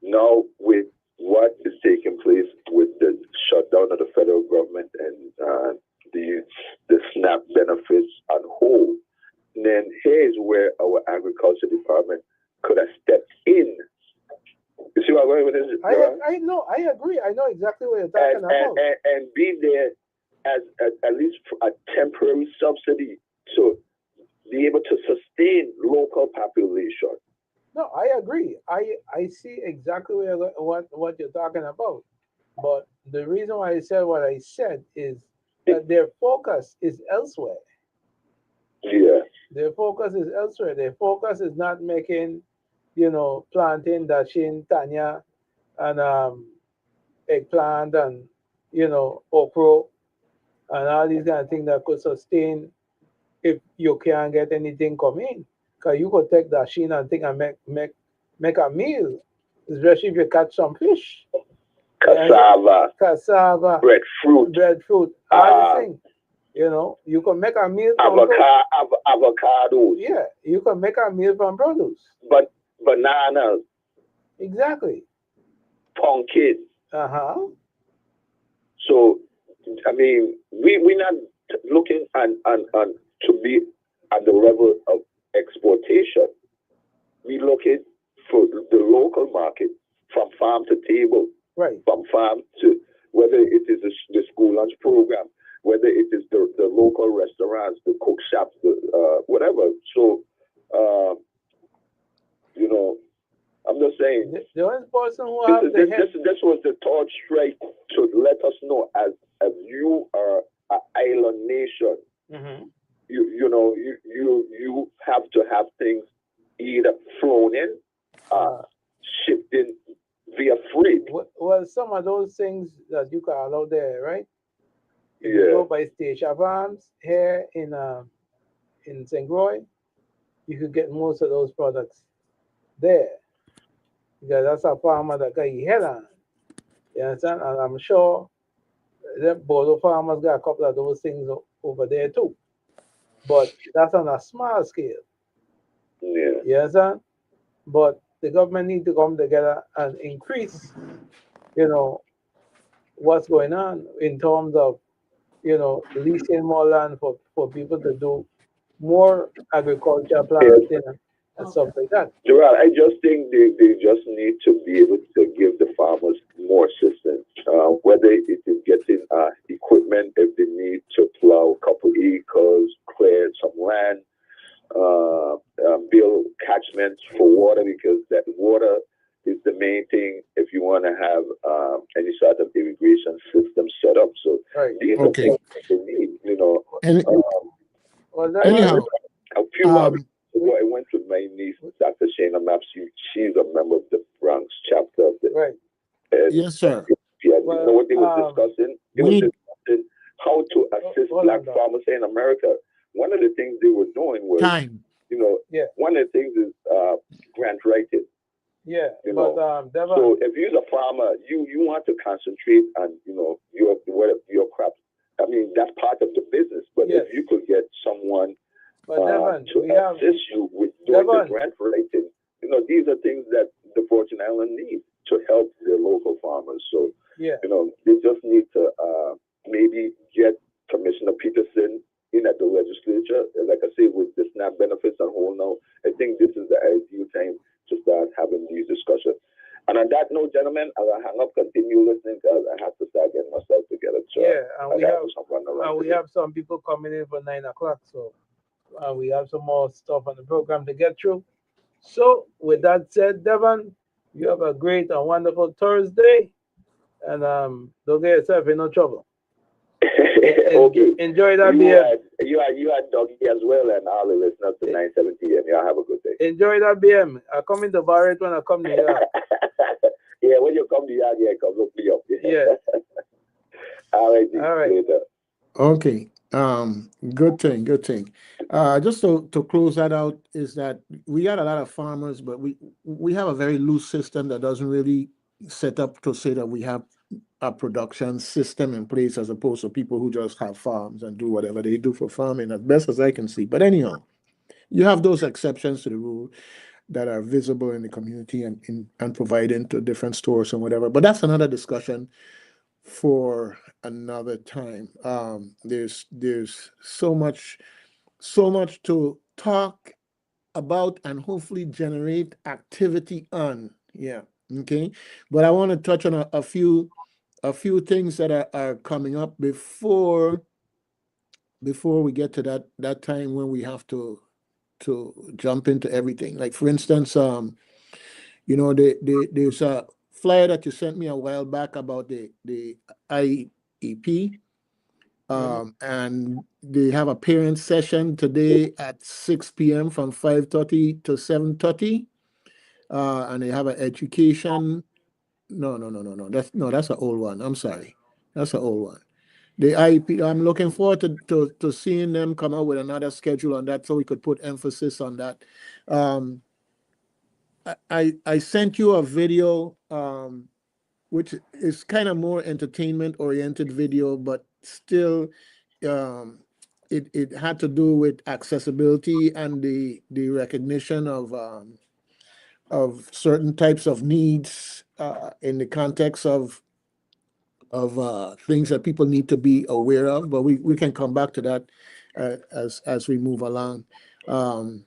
now with what is taking place with the shutdown of the federal government and the SNAP benefits on hold, then here's where our agriculture department could have stepped in. You see what I'm going with this? I know, I agree. I know exactly what you're talking about. And be there as at least a temporary subsidy to be able to sustain local population. No, I agree. I see exactly what you're talking about. But the reason why I said what I said is that their focus is elsewhere. Yeah. Their focus is elsewhere. Their focus is not making, planting, dashing, tanya, and eggplant, and okra, and all these kind of things that could sustain if you can't get anything coming. Because you could take that sheen and thing and make a meal, especially if you catch some fish. Cassava, breadfruit, all the things. You can make a meal from avocados. Yeah, you can make a meal from produce. But bananas. Exactly. Pumpkin. Uh-huh. So, I mean, we're not looking and to be at the level of exportation. We're looking for the local market from farm to table. Right. From farm to, whether it is the school lunch program, whether it is the local restaurants, the cook shops, whatever. So, I'm just saying. The only person who has this was the third strike to let us know as you are an island nation. Mm-hmm. You have to have things either flown in, shipped in via freight. Well, some of those things that you can allow there, right? If Yeah. you go by Station Farms here in St. Croix, you could get most of those products there. Because that's a farmer that got his head on. You understand? And I'm sure that both farmers got a couple of those things over there too. But that's on a small scale. Yeah. You understand? But the government need to come together and increase, what's going on in terms of, leasing more land for people to do more agriculture planting and stuff like that. Gerard, I just think they just need to be able to give the farmers more assistance, whether it is getting equipment, if they need to plow a couple acres, clear some land, build catchments for water, because that water is the main thing if you want to have any sort of irrigation system set up. So these are things that they need, Anyhow, a few hours ago, I went with my niece, Dr. Shana Maps. She's a member of the Bronx chapter of the. Right. Yes, sir. Yeah, you know what they were discussing? They were discussing how to assist black farmers in America. One of the things they were doing was, one of the things is grant writing. Yeah, but Devon, so if you're a farmer, you want to concentrate on your crops. I mean, that's part of the business. But if you could get someone Devon, to assist you with doing the grant writing, these are things that the Fortune Island needs to help their local farmers. So they just need to maybe get Commissioner Peterson in at the legislature. Like I say, with the SNAP benefits and whole now, I think this is the ideal time to start having these discussions. And on that note, gentlemen, I'll hang up, continue listening, because I have to start getting myself together. So and we have some people coming in for 9 o'clock. So We have some more stuff on the program to get through. So, with that said, Devon, you have a great and wonderful Thursday, and don't get yourself in no trouble. Okay. Enjoy that You BM. you had doggy as well, and all the listeners to 970, and y'all have a good day. Enjoy that BM. I come into Barrett when I come to New Yeah, when you come to yard, yeah, come look me up. Yeah. All right, All right. later. Okay. Good thing, good thing. Just to close that out is that we got a lot of farmers, but we have a very loose system that doesn't really set up to say that we have a production system in place as opposed to people who just have farms and do whatever they do for farming, as best as I can see. But anyhow, you have those exceptions to the rule that are visible in the community and providing to different stores and whatever. But that's another discussion for another time. There's so much to talk about and hopefully generate activity on. Yeah. Okay. But I want to touch on a few things that are coming up before we get to that time when we have to jump into everything. Like for instance, there's a flyer that you sent me a while back about the IEP. And they have a parent session today at 6 p.m. from 5:30 to 7:30. And they have an education. No. That's an old one. I'm sorry. That's an old one. The IEP, I'm looking forward to seeing them come out with another schedule on that so we could put emphasis on that. Um, I sent you a video, which is kind of more entertainment oriented video, but still it had to do with accessibility and the recognition of certain types of needs in the context of things that people need to be aware of. But we can come back to that as we move along. Um,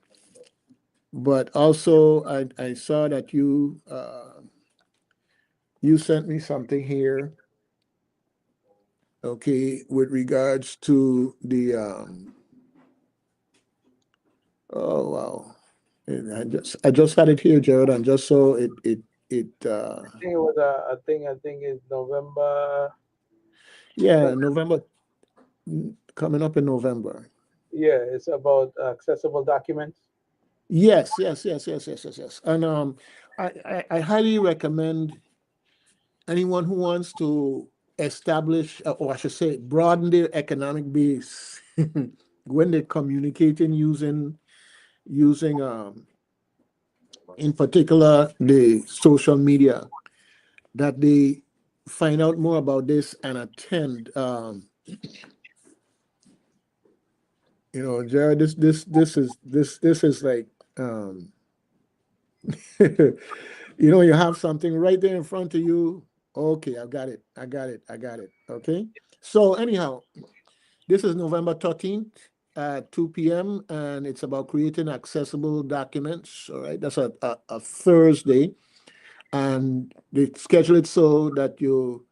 but also, I saw that you sent me something here, okay, with regards to the oh wow. And I just had it here, Jared, and just so it I think it was I think it's November. yeah, November, coming up in November. Yeah, it's about accessible documents. Yes. And I highly recommend anyone who wants to establish, or I should say, broaden their economic base when they're communicating using in particular the social media, that they find out more about this and attend. Jared, this is like you have something right there in front of you. Okay, I got it. Okay. So anyhow, this is November 13th at 2 p.m. and it's about creating accessible documents. All right. That's a Thursday. And they schedule it so that you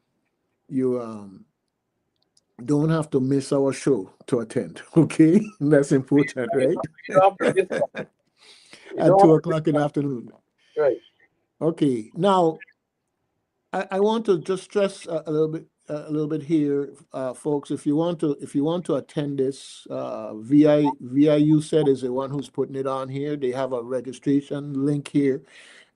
don't have to miss our show to attend. Okay. That's important, right? You don't have to miss. You At don't two have o'clock in the afternoon. to, right. Okay. Now I want to just stress a little bit here, folks. If you want to attend this, VIU said is the one who's putting it on here. They have a registration link here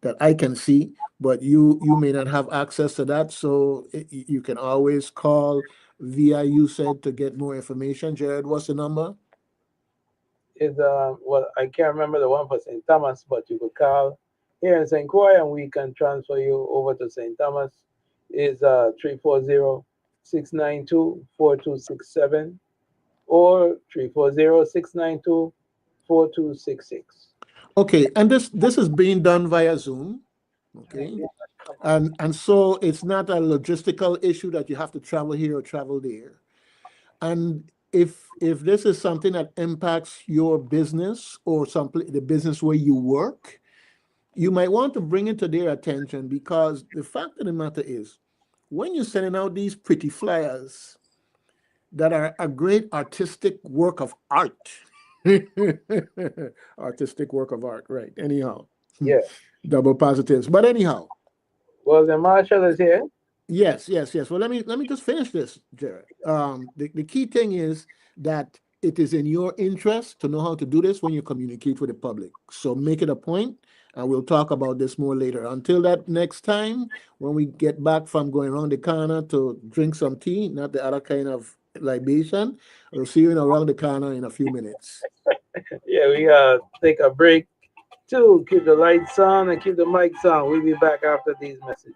that I can see, but you may not have access to that, so you can always call VIU said to get more information. Jared, what's the number? Is well, I can't remember the one for St. Thomas, but you could call here in St. Croix and we can transfer you over to St. Thomas. Is 340-692-4267 or 340-692-4266. Okay, and this is being done via Zoom. Okay. And so it's not a logistical issue that you have to travel here or travel there. And if this is something that impacts your business or the business where you work, you might want to bring it to their attention, because the fact of the matter is, when you're sending out these pretty flyers that are a great artistic work of art, Artistic work of art, right? Anyhow, Yeah. double positives. But anyhow, Well, the marshal is here. yes. Well, let me just finish this, Jared. The key thing is that it is in your interest to know how to do this when you communicate with the public. So make it a point, and we'll talk about this more later. Until that next time, when we get back from going around the corner to drink some tea, not the other kind of libation, we'll see you around the corner in a few minutes. Yeah, we take a break too. Keep the lights on and keep the mics on. We'll be back after these messages.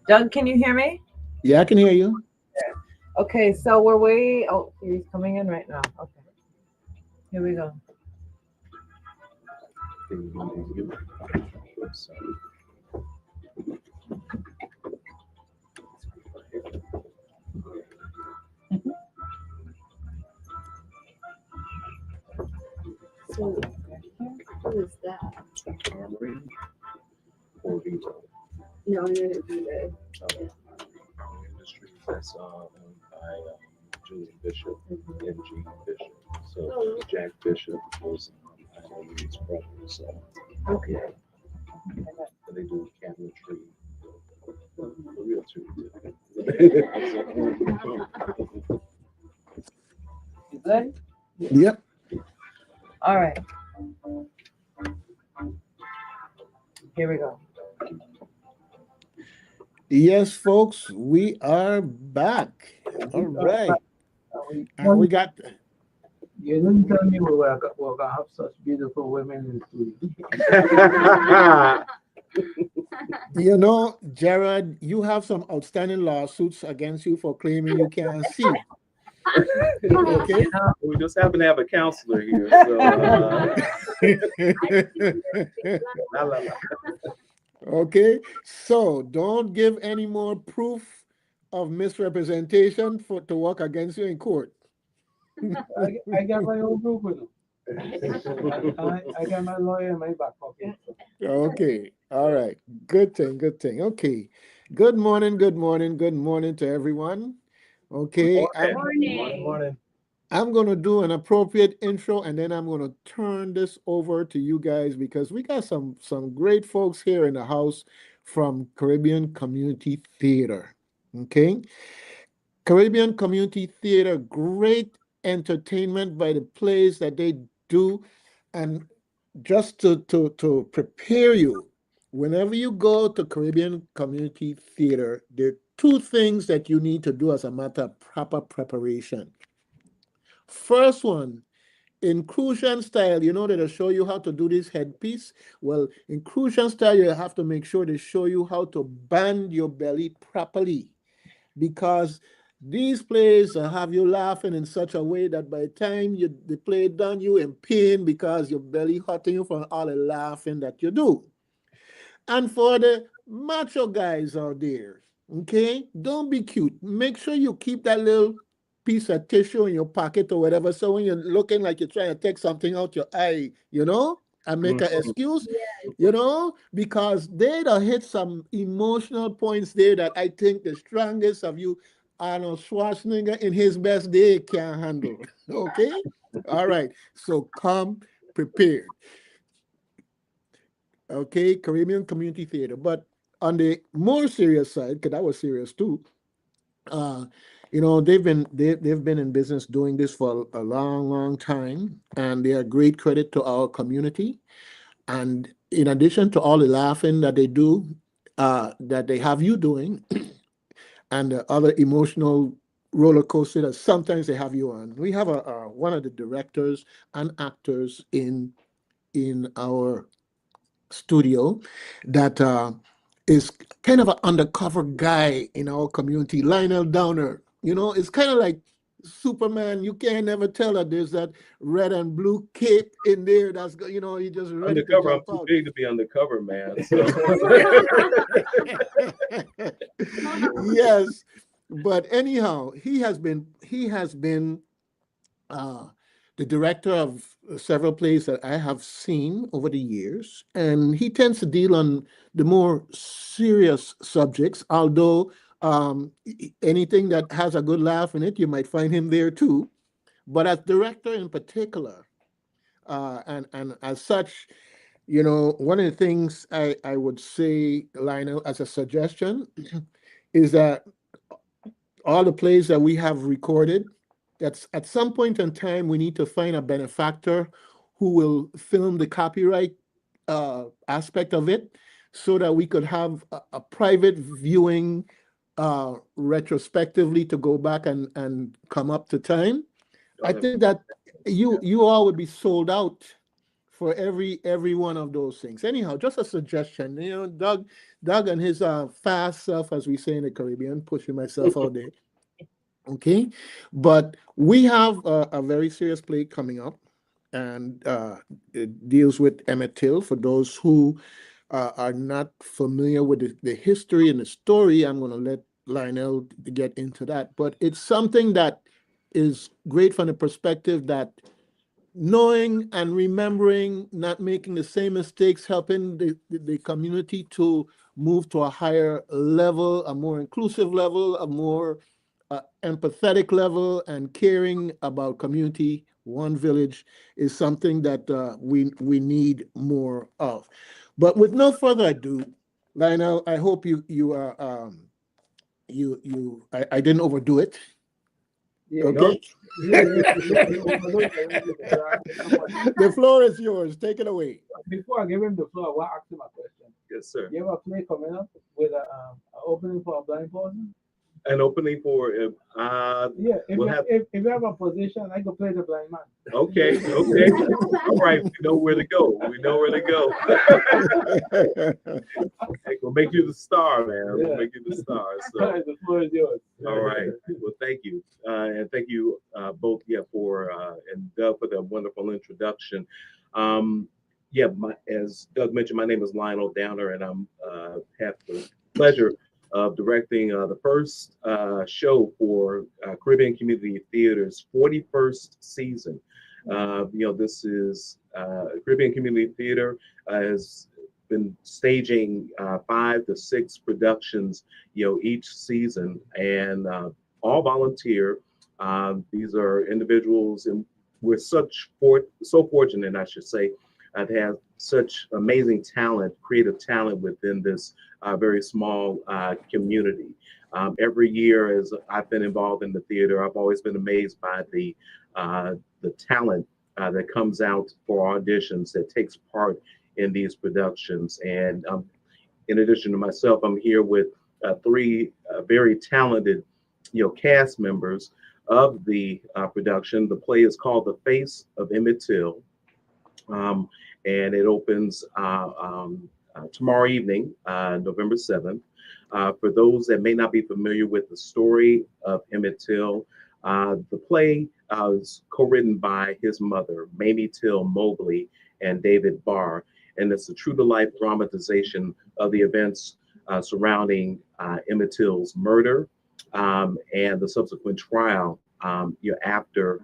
Doug, can you hear me? Yeah, I can hear you. Okay, so we're way. Oh, he's coming in right now. Okay, here we go. So, who is that? No, no, no, no. Industries that's owned by Julian Bishop and Gene Bishop. So Oh. Jack Bishop was his brother. So Okay. and they do cabinetry, the real tree. You good? Yep. All right. Here we go. Yes, folks, we are back. All right. And we got You didn't tell me we're gonna have such beautiful women in the You know, Jared, you have some outstanding lawsuits against you for claiming you can't see. Okay. We just happen to have a counselor here, so la, la, la. Okay. So don't give any more proof of misrepresentation for to work against you in court. I got my own group with them. I got my lawyer in my back pocket. Okay. All right. Good thing. Good thing. Okay. Good morning. Good morning. Good morning to everyone. Okay. Morning. I'm going to do an appropriate intro and then I'm going to turn this over to you guys because we got some great folks here in the house from Caribbean Community Theater. Okay? Caribbean Community Theater, great entertainment by the plays that they do. And just to prepare you, whenever you go to Caribbean Community Theater, there are two things that you need to do as a matter of proper preparation. First one, inclusion style, you know that they show you how to do this headpiece. Well, inclusion style, you have to make sure they show you how to bend your belly properly because these plays have you laughing in such a way that by the time the play done, you in pain because your belly hurting you from all the laughing that you do. And for the macho guys out there, okay, don't be cute. Make sure you keep that little piece of tissue in your pocket or whatever. So when you're looking like you're trying to take something out your eye, and make an excuse, because they done hit some emotional points there that I think the strongest of you, Arnold Schwarzenegger in his best day can handle. Okay? All right. So come prepared. Okay, Caribbean Community Theater. But on the more serious side, because that was serious too, uh, they've been in business doing this for a long, long time, and they are great credit to our community. And in addition to all the laughing that they do, that they have you doing, and the other emotional roller coaster that sometimes they have you on, we have one of the directors and actors in our studio that is kind of an undercover guy in our community, Lionel Downer. It's kind of like Superman. You can't never tell that there's that red and blue cape in there he just ready to Undercover, I'm jump too out. big to be undercover, man. So Yes, but anyhow, he has been uh, the director of several plays that I have seen over the years, and he tends to deal on the more serious subjects. Although anything that has a good laugh in it, you might find him there too. But as director in particular, and as such, one of the things I would say, Lionel, as a suggestion, is that all the plays that we have recorded, that's at some point in time we need to find a benefactor who will film the copyright aspect of it so that we could have a private viewing retrospectively to go back and come up to time. I think that you all would be sold out for every one of those things. Anyhow, just a suggestion. Doug and his fast self, as we say in the Caribbean, pushing myself out there. Okay, but we have a very serious play coming up, and it deals with Emmett Till. For those who are not familiar with the history and the story, I'm going to let Lionel get into that. But it's something that is great from the perspective that knowing and remembering, not making the same mistakes, helping the community to move to a higher level, a more inclusive level, a more empathetic level, and caring about community, one village, is something that we need more of. But with no further ado, Lionel, I hope you are I didn't overdo it. Yeah, Okay. yeah, The floor is yours. Take it away. Before I give him the floor, I want to ask him a question. yes, sir. You have a play coming up with an opening for a blind person? An opening for Yeah, if, we'll you, have. if you have a position, I could play the blind man. Okay, okay. All right, we know where to go. We know where to go. Hey, we'll make you the star, man. We'll make you the star. So, The floor is yours. all right. Well, thank you, and thank you both, yeah, for and Doug for the wonderful introduction. Yeah, as Doug mentioned, my name is Lionel Downer, and I'm have the pleasure of directing the first show for Caribbean Community Theater's 41st season. This is Caribbean Community Theater has been staging 5 to 6 productions, each season, and all volunteer. These are individuals, and we're so fortunate, I should say, to have such amazing talent, creative talent within this very small community. Every year, as I've been involved in the theater, I've always been amazed by the talent that comes out for auditions, that takes part in these productions. And in addition to myself, I'm here with 3 very talented, cast members of the production. The play is called The Face of Emmett Till, and it opens tomorrow evening, November 7th. For those that may not be familiar with the story of Emmett Till, the play is co-written by his mother, Mamie Till Mobley, and David Barr, and it's a true-to-life dramatization of the events surrounding Emmett Till's murder and the subsequent trial after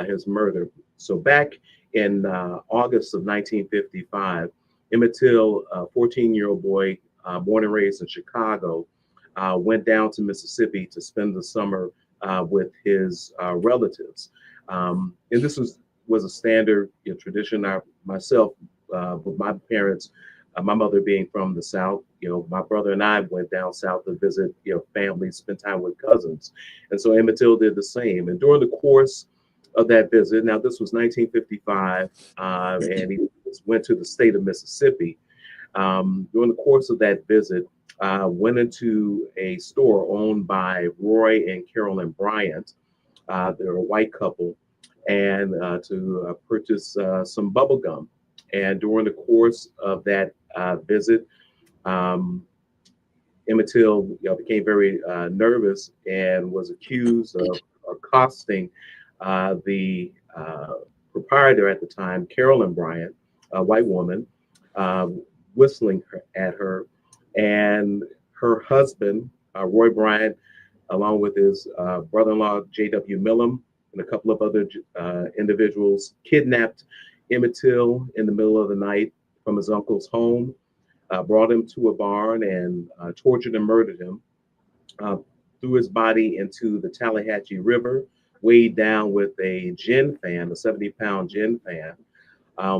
his murder. So back in August of 1955, Emmett Till, a 14-year-old boy born and raised in Chicago, went down to Mississippi to spend the summer with his relatives. And this was a standard tradition. Myself, with my parents, my mother being from the South, my brother and I went down south to visit, families, spend time with cousins. And so Emmett Till did the same. And during the course of that visit, now this was 1955, and he went to the state of Mississippi. During the course of that visit, went into a store owned by Roy and Carolyn Bryant. They're a white couple, and to purchase some bubble gum. And during the course of that visit, Emmett Till became very nervous and was accused of accosting the proprietor at the time, Carolyn Bryant, a white woman, whistling at her, and her husband, Roy Bryant, along with his brother-in-law, J.W. Millam, and a couple of other individuals, kidnapped Emmett Till in the middle of the night from his uncle's home, brought him to a barn, and tortured and murdered him, threw his body into the Tallahatchie River, weighed down with a gin fan, a 70-pound gin fan.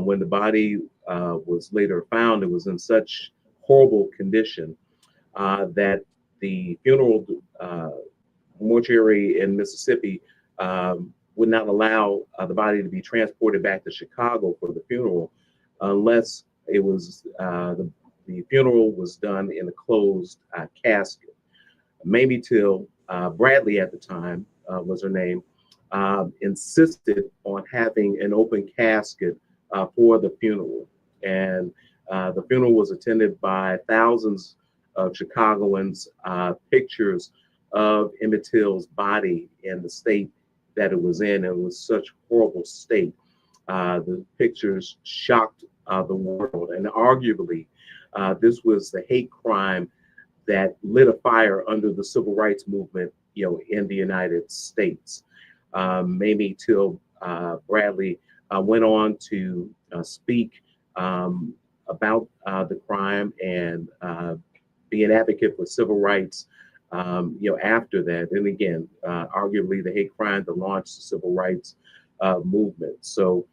When the body was later found, it was in such horrible condition that the funeral mortuary in Mississippi would not allow the body to be transported back to Chicago for the funeral unless it was the funeral was done in a closed casket. Mamie Till, Bradley at the time was her name, insisted on having an open casket for the funeral. And the funeral was attended by thousands of Chicagoans. Pictures of Emmett Till's body in the state that it was in. It was such horrible state. The pictures shocked the world, and arguably, this was the hate crime that lit a fire under the civil rights movement, in the United States. Mamie Till Bradley went on to speak about the crime and be an advocate for civil rights. After that, and again, arguably the hate crime that launched the civil rights movement. So,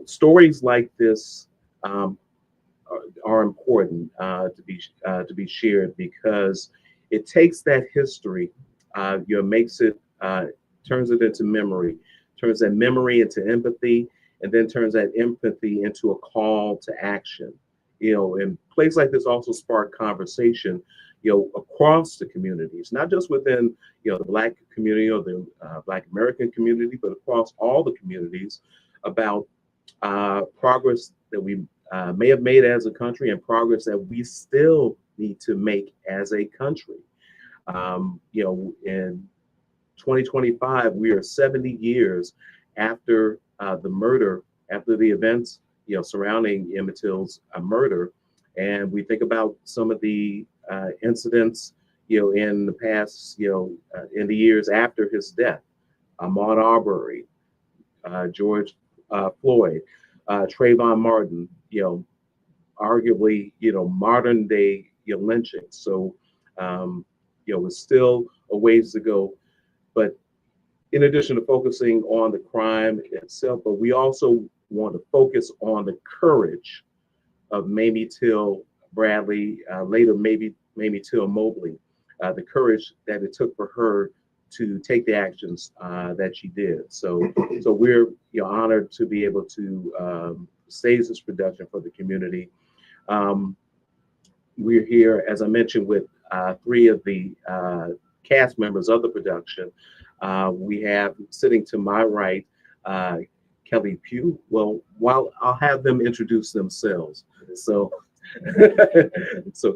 stories like this are important to be shared because it takes that history, makes it, turns it into memory, turns that memory into empathy, and then turns that empathy into a call to action. And places like this also spark conversation, across the communities, not just within, the Black community or the Black American community, but across all the communities about progress that we may have made as a country and progress that we still need to make as a country. In 2025, we are 70 years after the murder, after the events, surrounding Emmett Till's murder. And we think about some of the incidents, in the past, in the years after his death, Ahmaud Arbery, George Floyd, Trayvon Martin, arguably, modern day lynching. So, it's still a ways to go. But in addition to focusing on the crime itself, but we also want to focus on the courage of Mamie Till Bradley, later Mamie Till Mobley, the courage that it took for her to take the actions that she did. So we're honored to be able to stage this production for the community. We're here, as I mentioned, with 3 of the cast members of the production. We have sitting to my right, Kelly Pugh. Well, while I'll have them introduce themselves. So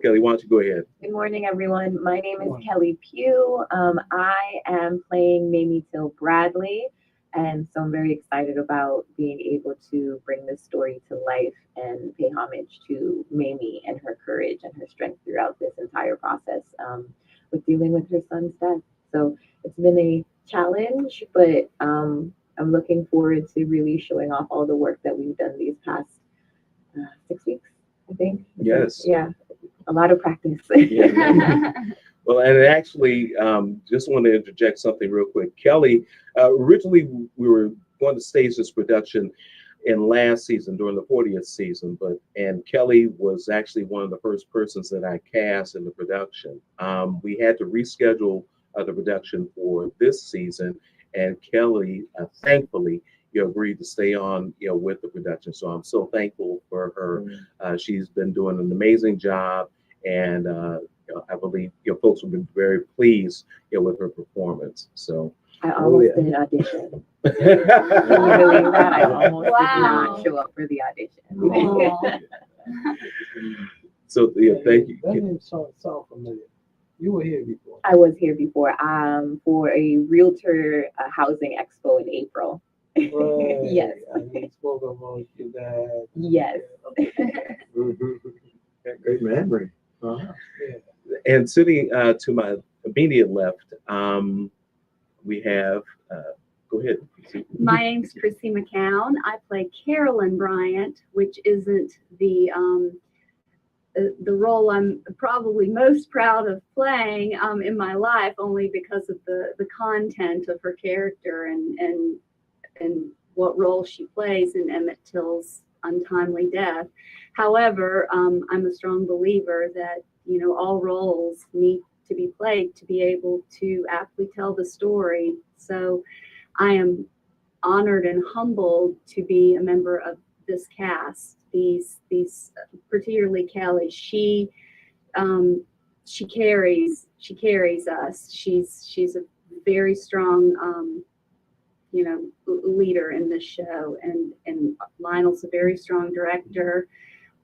Kelly, why don't you go ahead? Good morning, everyone. My name is Kelly Pugh. I am playing Mamie Till Bradley, and so I'm very excited about being able to bring this story to life and pay homage to Mamie and her courage and her strength throughout this entire process with dealing with her son's death. So it's been a challenge, but I'm looking forward to really showing off all the work that we've done these past 6 weeks, I think. Yes. Yeah, a lot of practice. Yeah. Well, and actually, just want to interject something real quick. Kelly, originally we were going to stage this production in last season during the 40th season, and Kelly was actually one of the first persons that I cast in the production. We had to reschedule the production for this season, and Kelly, thankfully, agreed to stay on, with the production. So I'm so thankful for her. She's been doing an amazing job, and I believe folks have been very pleased with her performance. So I almost did an audition. Can you believe that? I almost did not show up for the audition. So thank you. That name sound familiar. You were here before. I was here before for a realtor housing expo in April. Right. Yes. And we spoke about your dad. Yes. Great memory. Yeah. And sitting to my immediate left, we have, go ahead. My name's Chrissy McCown. I play Carolyn Bryant, which isn't the role I'm probably most proud of playing in my life, only because of the content of her character and what role she plays in Emmett Till's untimely death. However, I'm a strong believer that all roles need to be played to be able to aptly tell the story. So I am honored and humbled to be a member of this cast. These particularly Kelly, she carries us. She's a very strong leader in this show, and Lionel's a very strong director.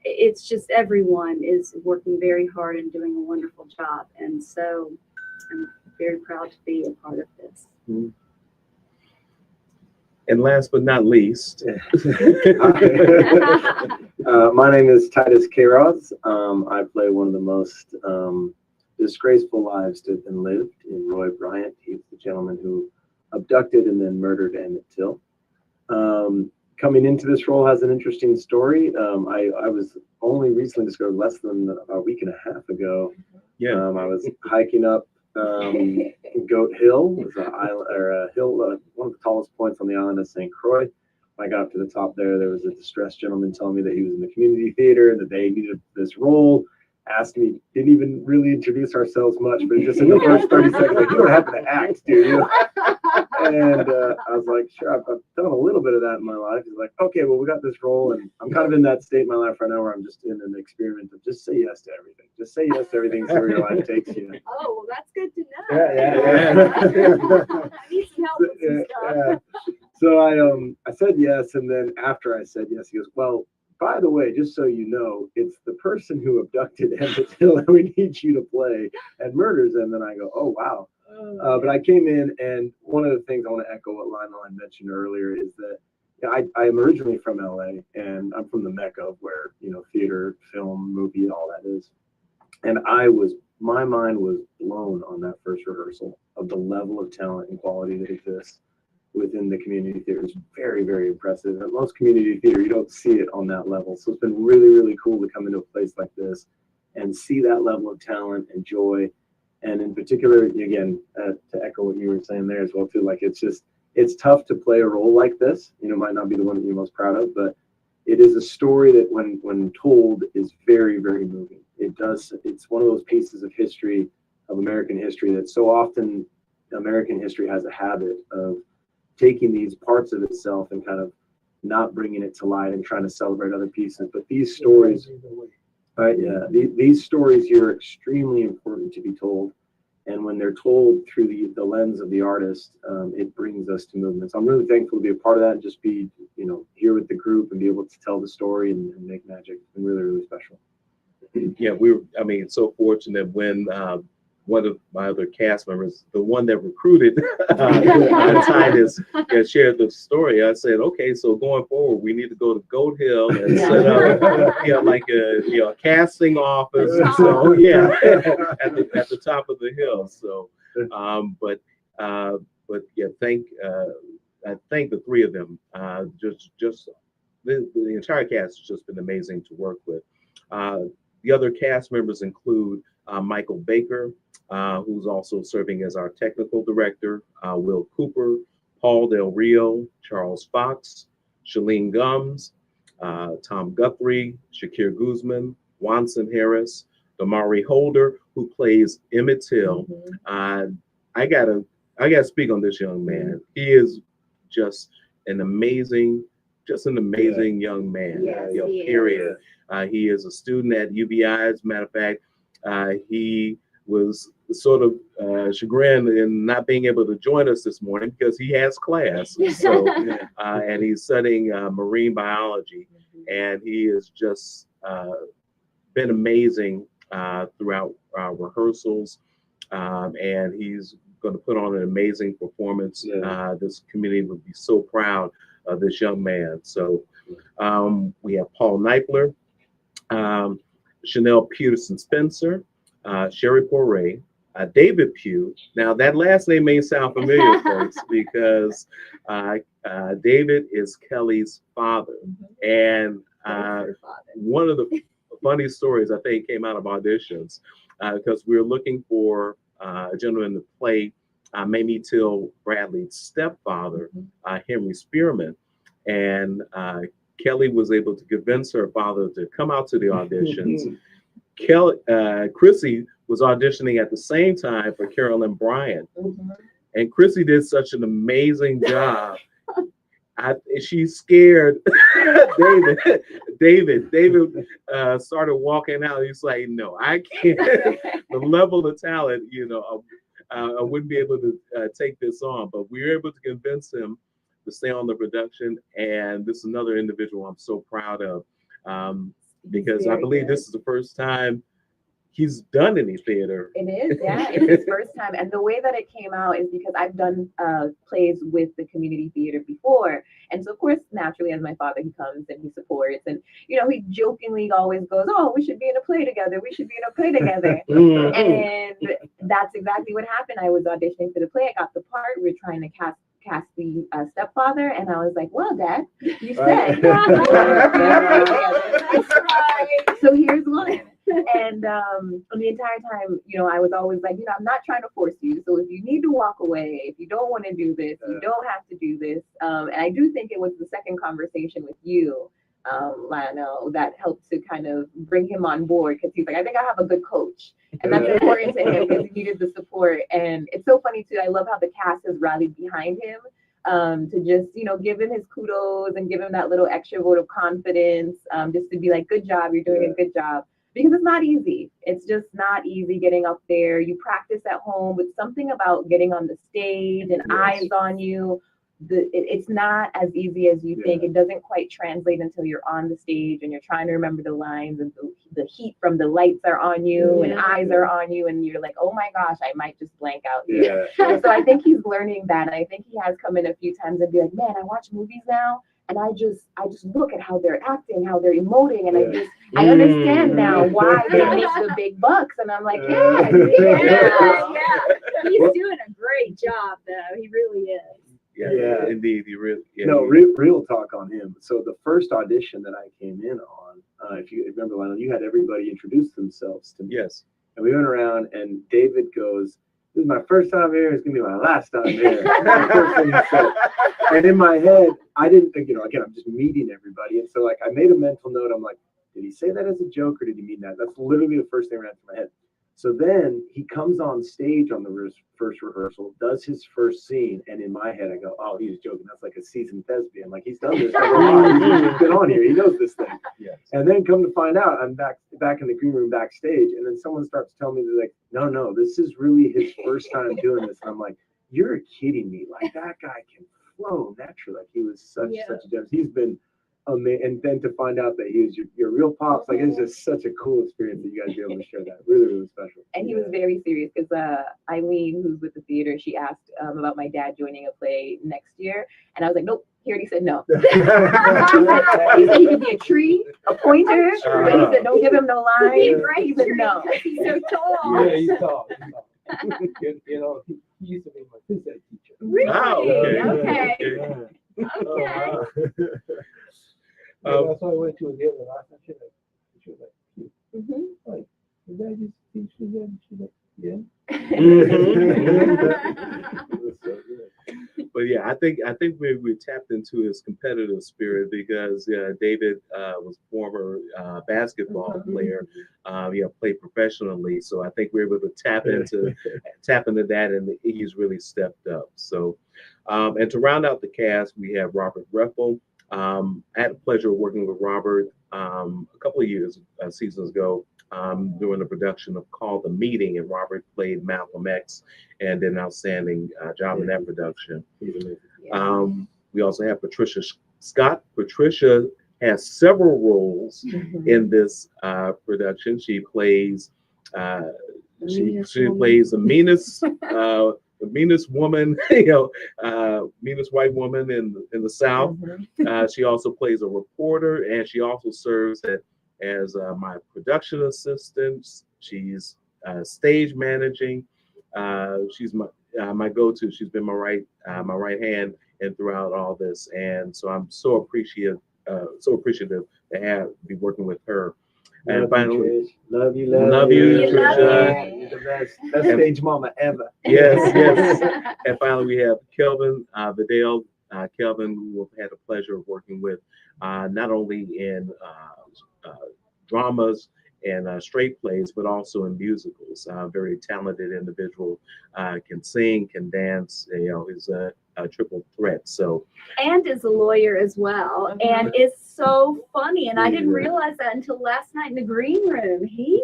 It's just everyone is working very hard and doing a wonderful job, and so I'm very proud to be a part of this. Mm-hmm. And last but not least, my name is Titus Queiroz. I play one of the most disgraceful lives that have been lived in Roy Bryant. He's the gentleman who abducted and then murdered Emmett Till. Coming into this role has an interesting story. I was only recently discovered less than a week and a half ago. Yeah. I was hiking up Goat Hill, was a hill, one of the tallest points on the island of St. Croix. When I got up to the top there was a distressed gentleman telling me that he was in the community theater, that they needed this role. Asked me, didn't even really introduce ourselves much, but just in the first 30 seconds, like, you don't happen to act, do you? And I was like, sure, I've done a little bit of that in my life. He's like, okay, well, we got this role. And I'm kind of in that state in my life right now where I'm just in an experiment of just say yes to everything. Just say yes to everything, see where your life takes you. Oh, well, that's good to know. Yeah. I need some help with some stuff. So I said yes. And then after I said yes, he goes, well, by the way, just so you know, it's the person who abducted Emmett Till that we need you to play and murders him. And I go, oh, wow. But I came in, and one of the things I want to echo what Lionel had mentioned earlier is that I am originally from LA, and I'm from the Mecca of where, theater, film, movie, all that is. And my mind was blown on that first rehearsal of the level of talent and quality that exists within the community theater. Is very, very impressive. At most community theater, you don't see it on that level. So it's been really, really cool to come into a place like this and see that level of talent and joy. And in particular, again, to echo what you were saying there as well too, like it's tough to play a role like this. Might not be the one that you're most proud of, but it is a story that when told is very, very moving. It's one of those pieces of history, of American history, that so often American history has a habit of taking these parts of itself and kind of not bringing it to light and trying to celebrate other pieces. But these stories, right? Yeah, these stories here are extremely important to be told. And when they're told through the lens of the artist, it brings us to movement. So I'm really thankful to be a part of that and just be, here with the group and be able to tell the story and make magic. It's been really, really special. Yeah, so fortunate when one of my other cast members, the one that recruited Titus, shared the story. I said, okay, so going forward, we need to go to Goat Hill and set up, like a casting office. So at the top of the hill. So, but yeah, I thank the three of them. Just the entire cast has just been amazing to work with. The other cast members include Michael Baker, who's also serving as our technical director, Will Cooper, Paul Del Rio, Charles Fox, Shalene Gums, Tom Guthrie, Shakir Guzman, Wanson Harris, Damari Holder, who plays Emmett Till. I gotta speak on this young man. He is just an amazing young man. Yes, Period. He is a student at UBI. As a matter of fact, he was sort of chagrined in not being able to join us this morning because he has class. So, and he's studying marine biology, and he has just been amazing throughout our rehearsals, and he's going to put on an amazing performance. This community would be so proud of this young man. So we have Paul Neipler, Chanel Peterson Spencer, Sherry Poirier, David Pugh. Now that last name may sound familiar, folks, because David is Kelly's father. And one of the funny stories I think came out of auditions, because we were looking for a gentleman to play Mamie Till Bradley's stepfather, Henry Spearman. And Kelly was able to convince her father to come out to the auditions. Chrissy was auditioning at the same time for Carolyn Bryant. And Chrissy did such an amazing job. She scared David. David started walking out. He's like, no, I can't. The level of talent, I wouldn't be able to take this on. But we were able to convince him to stay on the production. And this is another individual I'm so proud of, because I believe this is the first time he's done any theater. It is, yeah. It's his first time. And the way that it came out is because I've done plays with the community theater before. And so, of course, naturally, as my father, he comes and he supports. And, he jokingly always goes, oh, we should be in a play together. We should be in a play together. And that's exactly what happened. I was auditioning for the play. I got the part. We were trying to cast the stepfather, and I was like, well, Dad, you said so here's one. And the entire time, I was always like, I'm not trying to force you. So if you need to walk away, if you don't want to do this, you don't have to do this. And I do think it was the second conversation with you Lionel, that helped to kind of bring him on board because he's like, I think I have a good coach. And that's important to him because he needed the support. And it's so funny too. I love how the cast has rallied behind him to just, give him his kudos and give him that little extra vote of confidence, just to be like, good job, you're doing a good job. Because it's not easy. It's just not easy getting up there. You practice at home, but something about getting on the stage and eyes on you. It's not as easy as you think. It doesn't quite translate until you're on the stage and you're trying to remember the lines and the heat from the lights are on you and eyes are on you and you're like, oh my gosh, I might just blank out here. So I think he's learning that. And I think he has come in a few times and be like, man, I watch movies now and I just look at how they're acting, how they're emoting, and I understand now why they make the big bucks. And I'm like, yeah. He's doing a great job though. He really is. Yeah. Indeed. He really. Yeah, no, real talk on him. So the first audition that I came in on, if you remember, Lionel, you had everybody introduce themselves to me. Yes. And we went around, and David goes, "This is my first time here. It's gonna be my last time here." The first thing he said. And in my head, I didn't think, again, I'm just meeting everybody, and so like I made a mental note. I'm like, did he say that as a joke or did he mean that? That's literally the first thing that ran through my head. So then he comes on stage on the first rehearsal, does his first scene, and in my head I go, oh, he's joking. That's like a seasoned thespian. Like he's done this for a while. He's been on here. He knows this thing. Yes. And then come to find out, I'm back in the green room backstage, and then someone starts telling me, they're like, no, this is really his first time doing this. And I'm like, you're kidding me. Like that guy can flow naturally. Like he was such a gem. He's been amazing. And then to find out that he was your real pops, like it's just such a cool experience that you guys be able to share that. Really, really special. And he was very serious because Eileen, who's with the theater, she asked about my dad joining a play next year. And I was like, nope, he already said no. He said he could be a tree, a pointer, but he said don't give him no line. He said no. He's so tall. Yeah, he's tall. He used to be my phys ed teacher. Really? Wow, Okay. That's why when she was here the last time, she was like, like, did I just teach phys ed? She's like, yeah. But yeah, I think we tapped into his competitive spirit because David was a former basketball player. Played professionally, so I think we were able to tap into that, and he's really stepped up. So, and to round out the cast, we have Robert Reffel. I had the pleasure of working with Robert a couple of seasons ago. During the production of Call the Meeting, and Robert played Malcolm X and did an outstanding job in that production. We also have Patricia Scott. Patricia has several roles in this production. She plays she plays the meanest woman, meanest white woman in the South. She also plays a reporter, and she also serves as my production assistant. She's stage managing. She's my go-to. She's been my right hand and throughout all this, and so I'm so appreciative to be working with her. And finally, love you, Tricia. You're the best stage mama ever. Yes. And finally, we have Kelvin Vidal. Kelvin, who I've had the pleasure of working with, not only in dramas and straight plays, but also in musicals. Very talented individual, can sing, can dance. He's a triple threat. So, and is a lawyer as well, and is so funny. And I didn't realize that until last night in the green room. He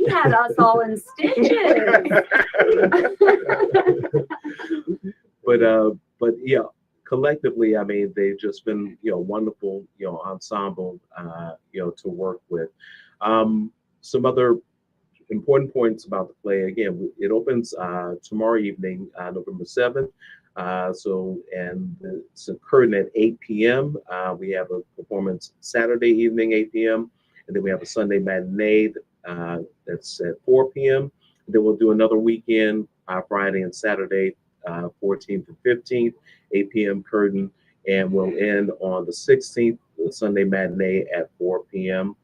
had us all in stitches. But yeah. Collectively, I mean, they've just been, wonderful, ensemble, to work with. Some other important points about the play. Again, it opens tomorrow evening, November 7th. And it's curtain at 8 p.m. We have a performance Saturday evening, 8 p.m. And then we have a Sunday matinee that's at 4 p.m. And then we'll do another weekend, Friday and Saturday, 14th and 15th, 8 p.m. curtain, and we'll end on the 16th, the Sunday matinee at 4 p.m.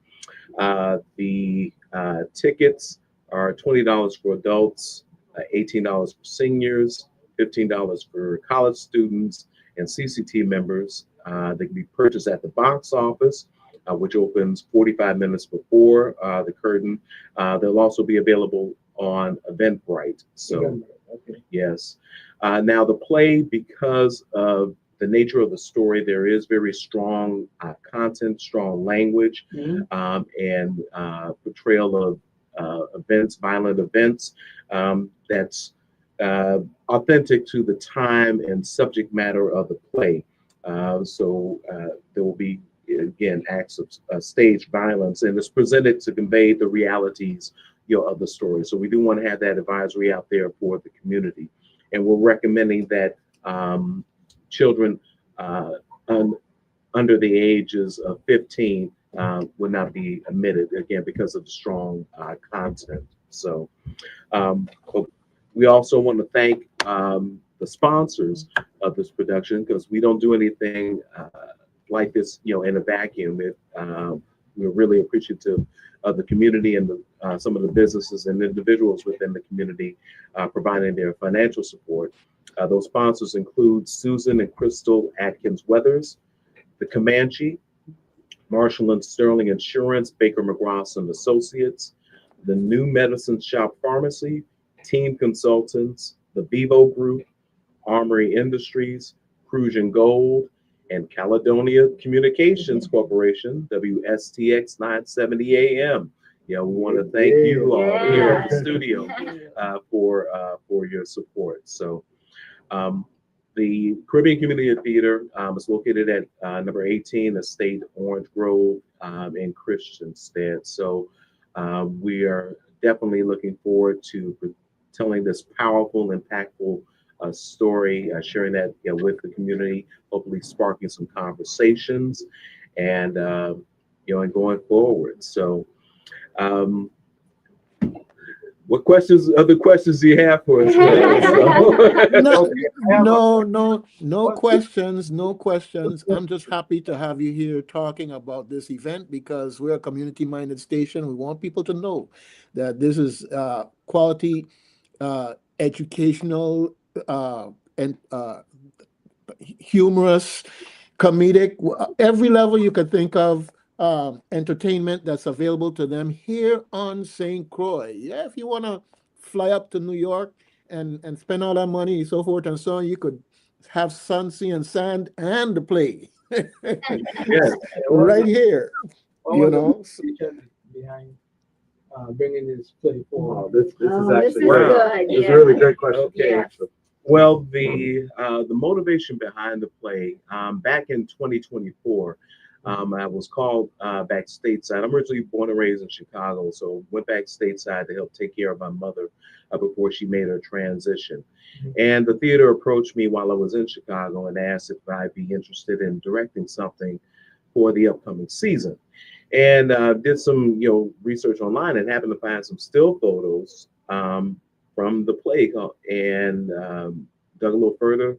The tickets are $20 for adults, $18 for seniors, $15 for college students and CCT members, They can be purchased at the box office, which opens 45 minutes before the curtain. They'll also be available on Eventbrite. So, Okay. yes. Now, the play, because of the nature of the story, there is very strong content, strong language, and portrayal of events, violent events, that's authentic to the time and subject matter of the play. So there will be, again, acts of stage violence, and it's presented to convey the realities, of the story. So we do want to have that advisory out there for the community, and we're recommending that children under the ages of 15 would not be admitted, again, because of the strong content. So but we also want to thank the sponsors of this production, because we don't do anything like this, in a vacuum. We're really appreciative of the community and some of the businesses and individuals within the community providing their financial support. Those sponsors include Susan and Crystal Atkins Weathers, the Comanche, Marshall and Sterling Insurance, Baker McGross and Associates, the New Medicine Shop Pharmacy, Team Consultants, the Bevo Group, Armory Industries, Crucian Gold, and Caledonia Communications Corporation, WSTX 970 AM. We want to thank you all here at the studio for your support. So the Caribbean Community Theater is located at number 18 Estate Orange Grove in Christiansted. So we are definitely looking forward to telling this powerful, impactful story, sharing that with the community, hopefully sparking some conversations, and and going forward. So, what other questions do you have for us? No questions, no questions. I'm just happy to have you here talking about this event, because we're a community-minded station. We want people to know that this is quality educational and humorous, comedic, every level you could think of, entertainment that's available to them here on St. Croix. Yeah, if you want to fly up to New York and spend all that money, so forth and so on, you could have sun, sea, and sand and the play. Yes. Right here. Behind bringing this play forward. This is This actually is great. good. It's Yeah. a really great question. Okay. Yeah. Well, the motivation behind the play, back in 2024, I was called back stateside. I'm originally born and raised in Chicago, so went back stateside to help take care of my mother before she made her transition. And the theater approached me while I was in Chicago and asked if I'd be interested in directing something for the upcoming season. And did some research online and happened to find some still photos from the play, and dug a little further,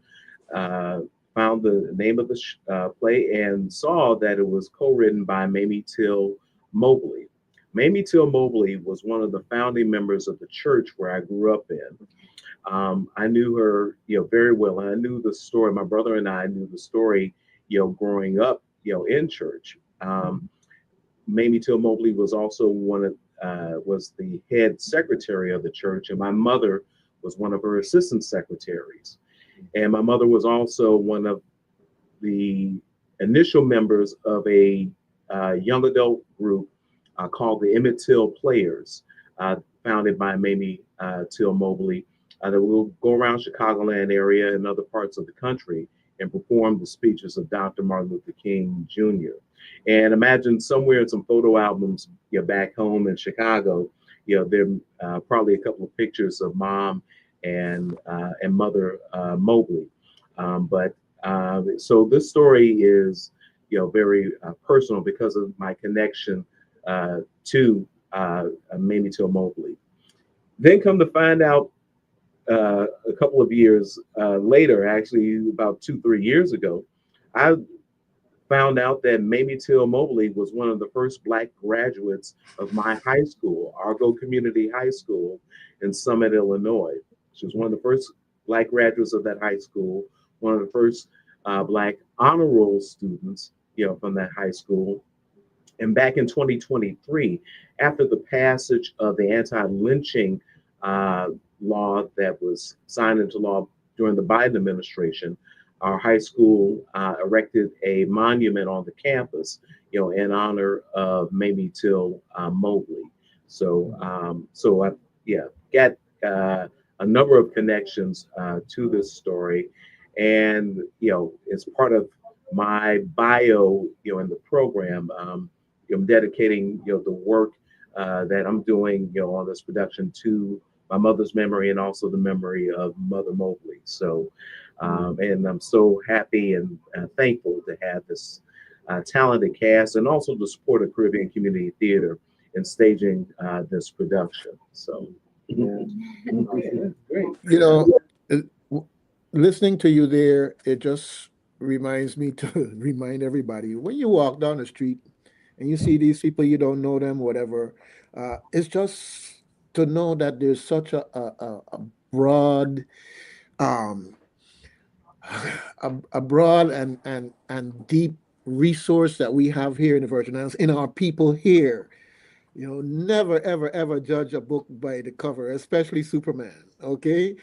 found the name of the play, and saw that it was co-written by Mamie Till Mobley. Mamie Till Mobley was one of the founding members of the church where I grew up in. I knew her, very well, and I knew the story. My brother and I knew the story, growing up, in church. Mamie Till Mobley was also was the head secretary of the church, and my mother was one of her assistant secretaries. And my mother was also one of the initial members of a young adult group called the Emmett Till Players, founded by Mamie Till Mobley, that will go around Chicagoland area and other parts of the country and perform the speeches of Dr. Martin Luther King Jr. And imagine somewhere in some photo albums, back home in Chicago, there probably a couple of pictures of Mom and Mother Mobley. So this story is, very personal because of my connection to Mamie Till Mobley. Then come to find out a couple of years later, actually about 2-3 years ago, I found out that Mamie Till Mobley was one of the first Black graduates of my high school, Argo Community High School in Summit, Illinois. She was one of the first Black graduates of that high school, one of the first Black honor roll students, from that high school. And back in 2023, after the passage of the anti-lynching law that was signed into law during the Biden administration, our high school erected a monument on the campus, in honor of Mamie Till Mobley. So, I got a number of connections to this story, and it's part of my bio, in the program. I'm dedicating, the work that I'm doing, on this production to my mother's memory and also the memory of Mother Mobley. So, and I'm so happy and thankful to have this talented cast and also the support of Caribbean Community Theater in staging this production. So, Great. Listening to you there, it just reminds me to remind everybody when you walk down the street and you see these people, you don't know them, whatever. It's just to know that there's such a broad, um, a broad and deep resource that we have here in the Virgin Islands in our people here. Never, ever, ever judge a book by the cover, especially Superman. Okay,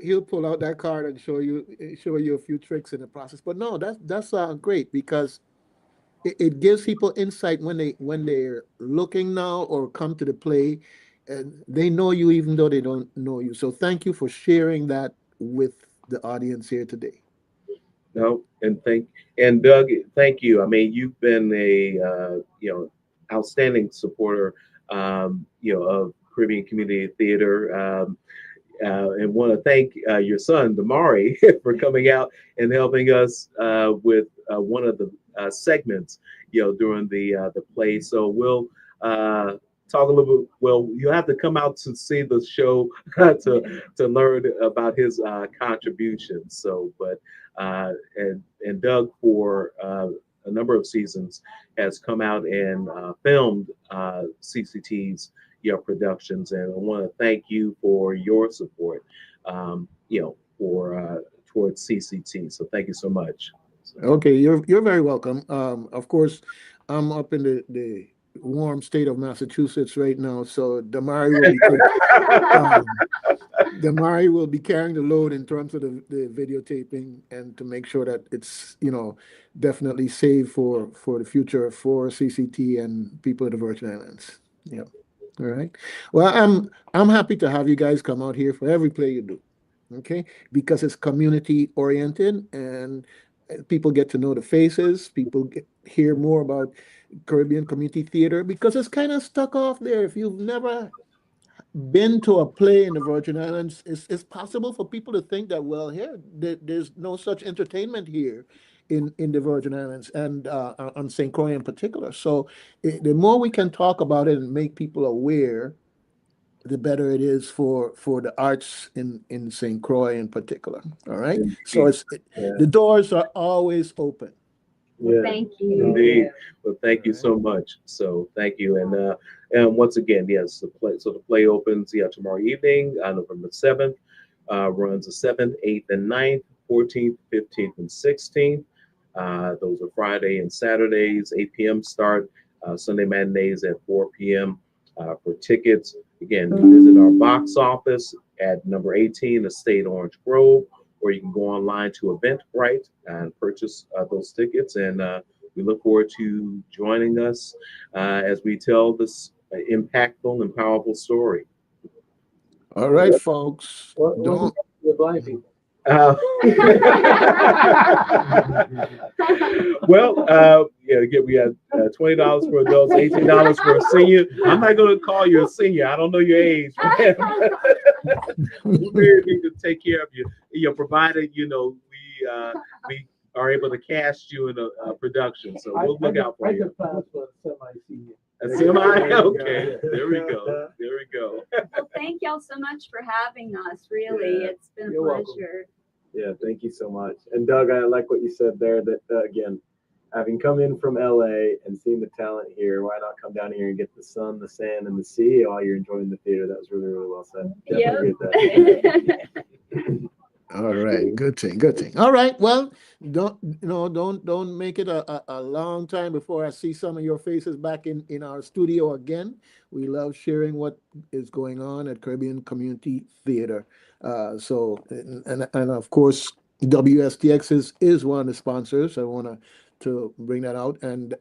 he'll pull out that card and show you a few tricks in the process. But no, that's great because it gives people insight when they're looking now or come to the play, and they know you even though they don't know you. So thank you for sharing that with the audience here today. No, and Doug, thank you. I mean, you've been a outstanding supporter, of Caribbean Community Theater, and want to thank your son Damari for coming out and helping us with one of the segments, during the play. So we'll talk a little bit. Well, you have to come out to see the show to learn about his contributions. So, but and Doug for a number of seasons has come out and filmed CCT's productions, and I want to thank you for your support, for towards CCT. So thank you so much. Okay, you're very welcome. Of course, I'm up in the warm state of Massachusetts right now, so Damari will be carrying the load in terms of the videotaping and to make sure that it's definitely saved for the future for CCT and people of the Virgin Islands. Yeah. All right. Well, I'm happy to have you guys come out here for every play you do. Okay, because it's community oriented and people get to know the faces. People hear more about Caribbean Community Theater because it's kind of stuck off there. If you've never been to a play in the Virgin Islands, it's possible for people to think that, well, here there's no such entertainment here in the Virgin Islands and on St. Croix in particular. So the more we can talk about it and make people aware, the better it is for the arts in St. Croix in particular. All right. So the doors are always open. Well, thank you. Indeed. Well, thank you so much. So thank you. And once again, yes, the play opens tomorrow evening, November 7th, runs the 7th, 8th, and 9th, 14th, 15th, and 16th. Those are Friday and Saturdays, 8 p.m. start, Sunday matinees at 4 p.m. For tickets, again, visit our box office at number 18, Estate Orange Grove, or you can go online to Eventbrite and purchase those tickets. And we look forward to joining us as we tell this impactful and powerful story. All right, folks. Don't the blind people. Well, again, we have $20 for adults, $18 for a senior. I'm not going to call you a senior. I don't know your age. We really need to take care of you. Provided we are able to cast you in a production. So we'll look out for you. I could pass for a semi-senior. A semi? Okay. There we go. There we go. Well, thank y'all so much for having us. Really, it's been a You're welcome. pleasure. Yeah, thank you so much. And Doug, I like what you said there that, again, having come in from LA and seen the talent here, why not come down here and get the sun, the sand, and the sea while you're enjoying the theater? That was really, really well said. Definitely agree with that. All right, good thing, good thing. All right, well, don't make it a long time before I see some of your faces back in our studio again. We love sharing what is going on at Caribbean Community Theater. And of course, WSTX is one of the sponsors. I want to bring that out, and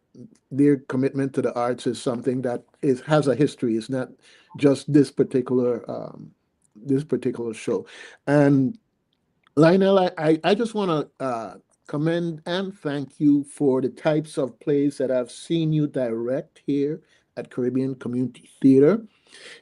their commitment to the arts is something that has a history. It's not just this particular show. And Lionel, I just want to commend and thank you for the types of plays that I've seen you direct here at Caribbean Community Theater.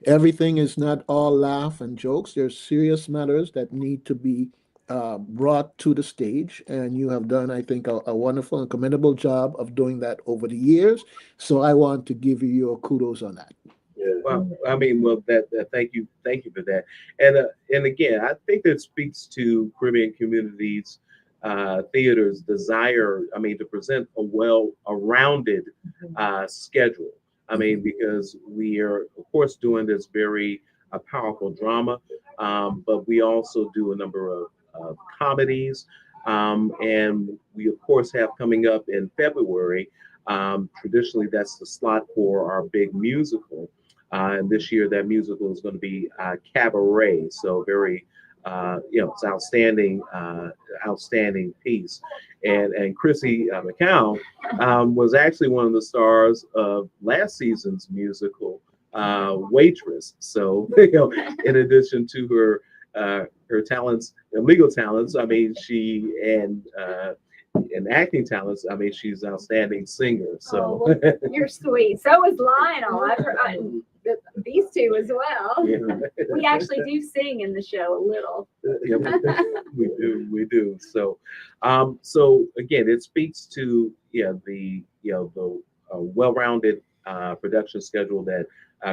Everything is not all laugh and jokes. There's serious matters that need to be brought to the stage, and you have done, I think, a wonderful and commendable job of doing that over the years. So I want to give you your kudos on that. Well, I mean, well, thank you for that, and again, I think that speaks to Caribbean Communities Theater's desire. I mean, to present a rounded schedule. I mean, because we are, of course, doing this very powerful drama, but we also do a number of comedies, and we, of course, have coming up in February. Traditionally, that's the slot for our big musical. And this year, that musical is going to be Cabaret. So very, it's outstanding piece. And Chrissy McCown was actually one of the stars of last season's musical, Waitress. So, in addition to her talents, legal talents, I mean, and acting talents, I mean, she's an outstanding singer. So well, you're sweet. So is Lionel. I've heard these two as well. Yeah. We actually do sing in the show a little. Yeah, we do. So, so again, it speaks to the well-rounded production schedule that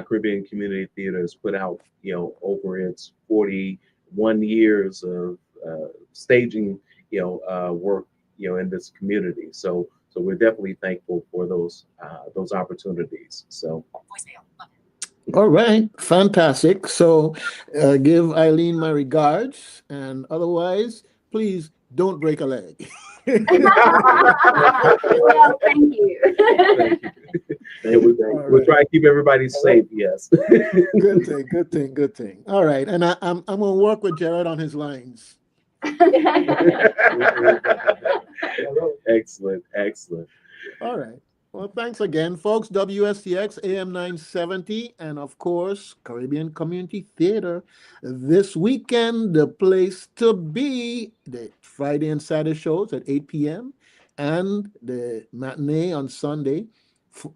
Caribbean Community Theater has put out, over its 41 years of staging, work, in this community. So we're definitely thankful for those opportunities. So. All right, fantastic. So give Eileen my regards, and otherwise, please don't break a leg. Well, thank you. We'll try to keep everybody safe. Yes. Good thing. All right, and I'm gonna work with Jared on his lines. Excellent. All right. Well, thanks again, folks. WSTX AM 970, and of course, Caribbean Community Theater. This weekend, the place to be, the Friday and Saturday shows at 8 p.m. and the matinee on Sunday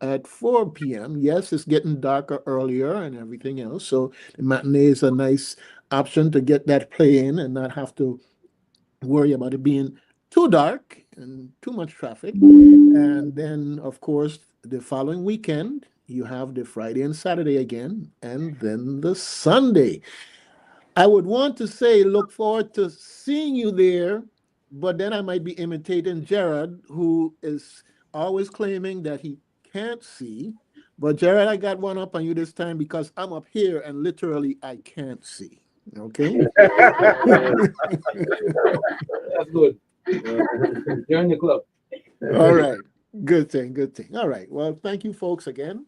at 4 p.m. Yes, it's getting darker earlier and everything else. So the matinee is a nice option to get that play in and not have to worry about it being too dark and too much traffic. And then, of course, the following weekend, you have the Friday and Saturday again, and then the Sunday. I would want to say look forward to seeing you there, but then I might be imitating Jared, who is always claiming that he can't see. But Jared, I got one up on you this time because I'm up here and literally I can't see. Okay? That's good. Join the club. All right. Good thing. All right. Well, thank you, folks, again.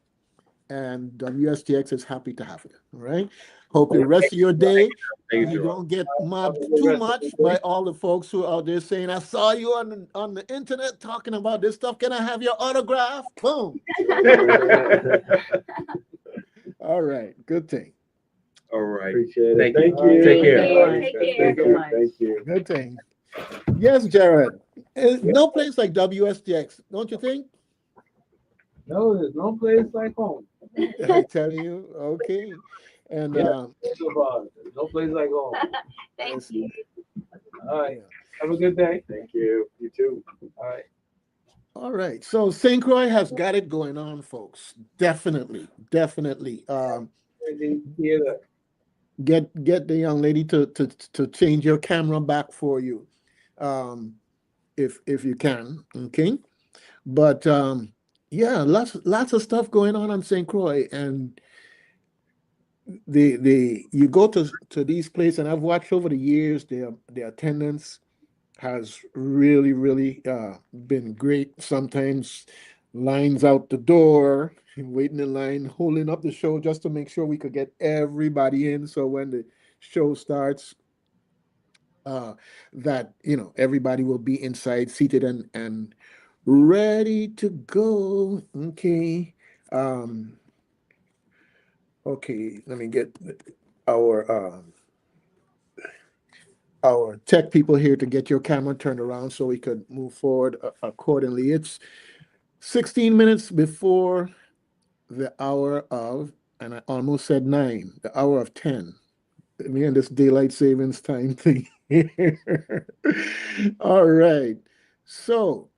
And WSTX is happy to have you. All right. Hope the rest of your day you don't get mobbed too much by all the folks who are out there saying, I saw you on the internet talking about this stuff. Can I have your autograph? Boom. All right. Good thing. All right. Appreciate it. Thank you. Take care. Take care. Thank you. Good thing. Yes, Jared. No place like WSTX, don't you think? No, there's no place like home. I tell you, okay. And No place like home. Thank you. All right. Have a good day. Thank you. You too. All right. All right. So St. Croix has got it going on, folks. Definitely. Get the young lady to change your camera back for you, if you can. Okay. But yeah, lots of stuff going on St. Croix, and you go to these places, and I've watched over the years their attendance has really been great. Sometimes lines out the door, waiting in line, holding up the show just to make sure we could get everybody in. So when the show starts, that everybody will be inside, seated and ready to go. Okay. Um, okay, let me get our our tech people here to get your camera turned around so we could move forward accordingly. It's 16 minutes before the hour of, and I almost said 9, the hour of 10. Me and this daylight savings time thing. All right. So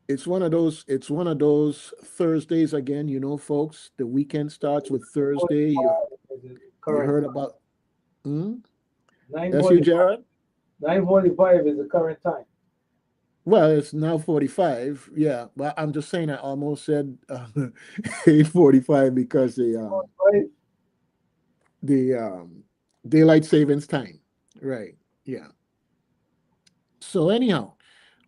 it's one of those Thursdays again, folks. The weekend starts with Thursday. You Correct. heard about that's you, 9:45. Jared? 9:45 is the current time. Well, it's now 45. Yeah, but I'm just saying I almost said 8:45 because Right? the daylight savings time. Right. Yeah. So anyhow,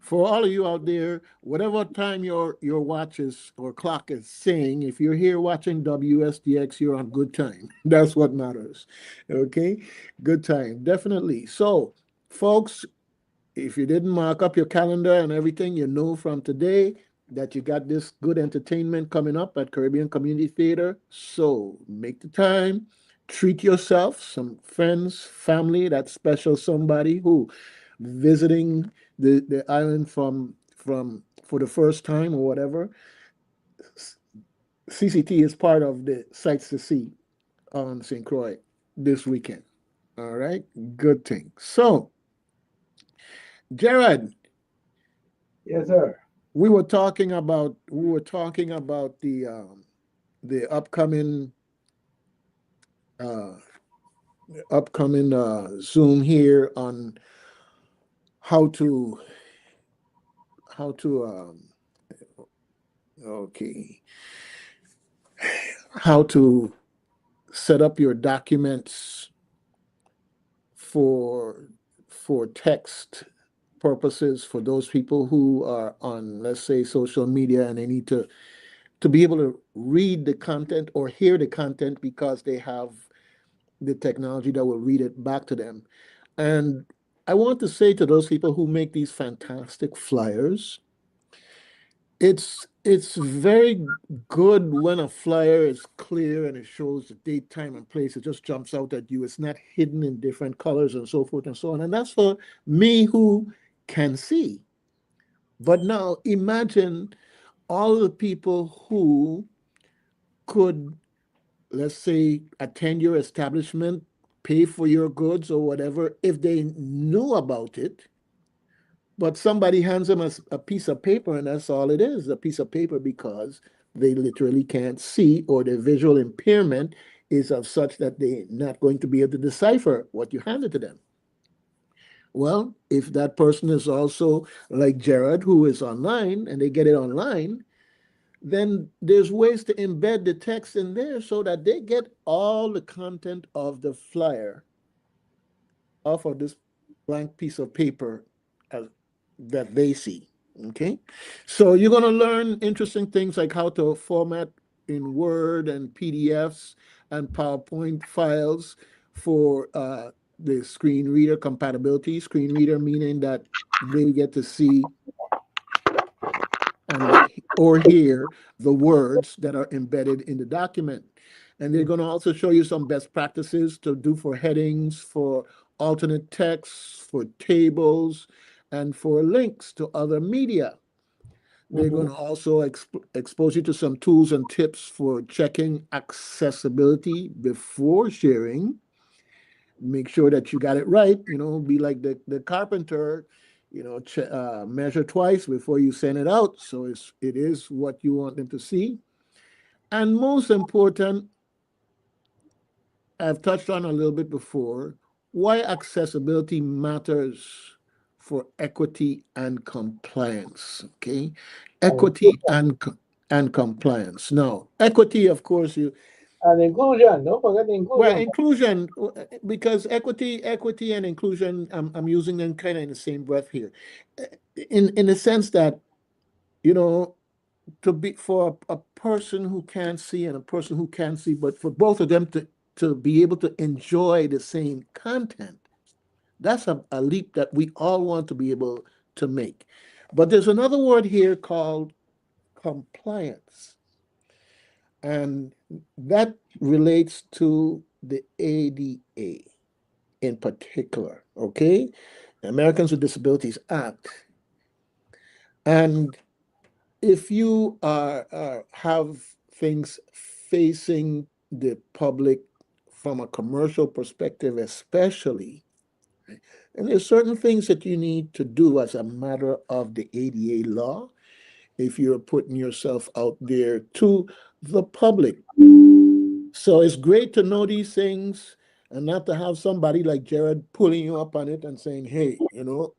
for all of you out there, whatever time your watch is or clock is saying, if you're here watching WSTX, you're on good time. That's what matters. Okay, good time, definitely. So, folks, if you didn't mark up your calendar and everything, you know from today that you got this good entertainment coming up at Caribbean Community Theater. So make the time, treat yourself, some friends, family, that special somebody who visiting the island from for the first time or whatever. CCT is part of the sights to see on St. Croix this weekend. All right, good thing. So, Jared, Yes, sir. we were talking about the uh upcoming Zoom here on how to how to okay how to set up your documents for text purposes for those people who are on, let's say, social media, and they need to be able to read the content or hear the content because they have the technology that will read it back to them. And I want to say to those people who make these fantastic flyers, it's very good when a flyer is clear and it shows the date, time, and place. It just jumps out at you. It's not hidden in different colors and so forth and so on. And that's for me who can see. But now imagine all the people who could, let's say, attend your establishment, pay for your goods or whatever, if they knew about it, but somebody hands them a piece of paper and that's all it is, a piece of paper, because they literally can't see or their visual impairment is of such that they're not going to be able to decipher what you handed to them. Well, if that person is also like Jared, who is online and they get it online, then there's ways to embed the text in there so that they get all the content of the flyer off of this blank piece of paper that they see. Okay, so you're going to learn interesting things like how to format in Word and PDFs and PowerPoint files for the screen reader compatibility. Screen reader meaning that they get to see and or hear the words that are embedded in the document. And they're going to also show you some best practices to do for headings, for alternate texts, for tables, and for links to other media. They're going to also expose you to some tools and tips for checking accessibility before sharing. Make sure that you got it right. Be like the carpenter, measure twice before you send it out. So it is what you want them to see. And most important, I've touched on a little bit before, why accessibility matters for equity and compliance. Okay, equity and compliance. Now, equity, of course, And inclusion, don't forget the Well, inclusion. inclusion, because equity and inclusion, I'm using them kind of in the same breath here, in the sense that, you know, to be for a person who can't see and a person who can see, but for both of them to be able to enjoy the same content, that's a leap that we all want to be able to make. But there's another word here called compliance, and that relates to the ADA in particular, okay? The Americans with Disabilities Act. And if you have things facing the public from a commercial perspective, especially, and there's certain things that you need to do as a matter of the ADA law if you're putting yourself out there to the public. So it's great to know these things and not to have somebody like Jared pulling you up on it and saying, hey, you know,